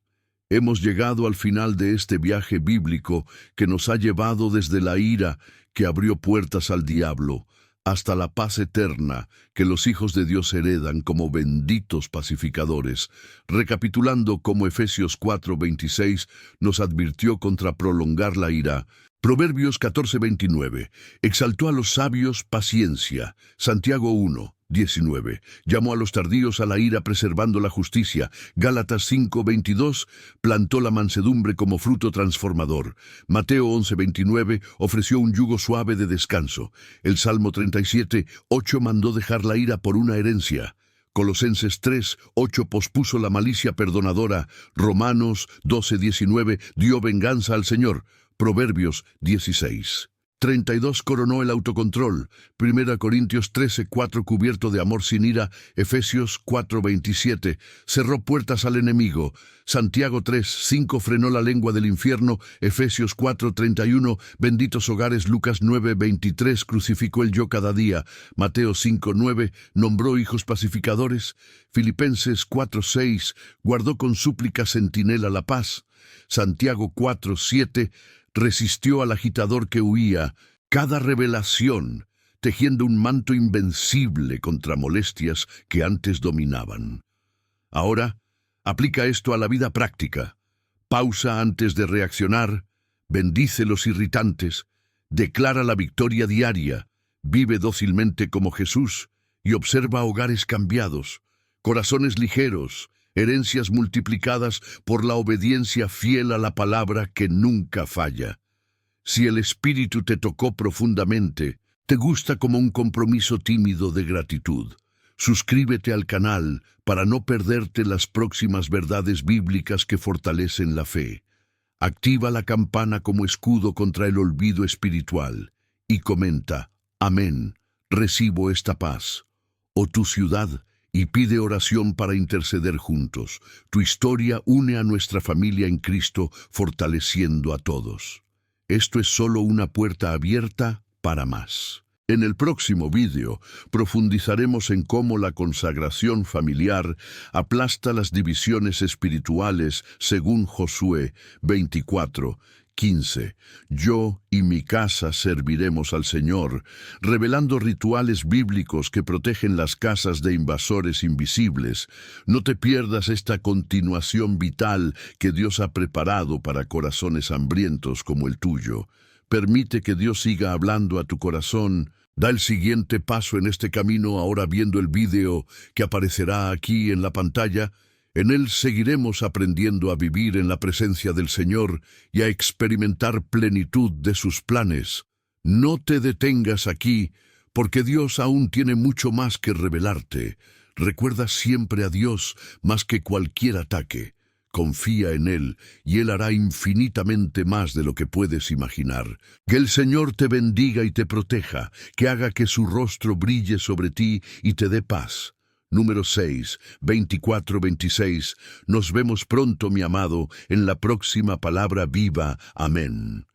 hemos llegado al final de este viaje bíblico que nos ha llevado desde la ira que abrió puertas al diablo hasta la paz eterna que los hijos de Dios heredan como benditos pacificadores, recapitulando como Efesios 4:26 nos advirtió contra prolongar la ira. Proverbios 14:29, exaltó a los sabios paciencia. Santiago 1:19, llamó a los tardíos a la ira preservando la justicia. Gálatas 5:22, plantó la mansedumbre como fruto transformador. Mateo 11:29, ofreció un yugo suave de descanso. El Salmo 37:8 mandó dejar la ira por una herencia. Colosenses 3:8 pospuso la malicia perdonadora. Romanos 12:19 dio venganza al Señor. Proverbios 16:32 coronó el autocontrol. 1 Corintios 13:4 cubierto de amor sin ira. Efesios 4:27 cerró puertas al enemigo. Santiago 3:5 frenó la lengua del infierno. Efesios 4:31 benditos hogares. Lucas 9:23 crucificó el yo cada día. Mateo 5:9 nombró hijos pacificadores. Filipenses 4:6 guardó con súplica centinela la paz. Santiago 4:7 resistió al agitador que huía. Cada revelación tejiendo un manto invencible contra molestias que antes dominaban. Ahora, aplica esto a la vida práctica. Pausa antes de reaccionar, bendice los irritantes, declara la victoria diaria, vive dócilmente como Jesús y observa hogares cambiados, corazones ligeros, herencias multiplicadas por la obediencia fiel a la palabra que nunca falla. Si el Espíritu te tocó profundamente, te gusta como un compromiso tímido de gratitud. Suscríbete al canal para no perderte las próximas verdades bíblicas que fortalecen la fe. Activa la campana como escudo contra el olvido espiritual y comenta, amén, recibo esta paz. O tu ciudad, y pide oración para interceder juntos. Tu historia une a nuestra familia en Cristo, fortaleciendo a todos. Esto es solo una puerta abierta para más. En el próximo vídeo profundizaremos en cómo la consagración familiar aplasta las divisiones espirituales según Josué 24:15. Yo y mi casa serviremos al Señor, revelando rituales bíblicos que protegen las casas de invasores invisibles. No te pierdas esta continuación vital que Dios ha preparado para corazones hambrientos como el tuyo. Permite que Dios siga hablando a tu corazón. Da el siguiente paso en este camino ahora viendo el vídeo que aparecerá aquí en la pantalla. En él seguiremos aprendiendo a vivir en la presencia del Señor y a experimentar plenitud de sus planes. No te detengas aquí, porque Dios aún tiene mucho más que revelarte. Recuerda siempre a Dios más que cualquier ataque. Confía en Él, y Él hará infinitamente más de lo que puedes imaginar. Que el Señor te bendiga y te proteja, que haga que su rostro brille sobre ti y te dé paz. Número 6, 24-26. Nos vemos pronto, mi amado, en la próxima palabra viva. Amén.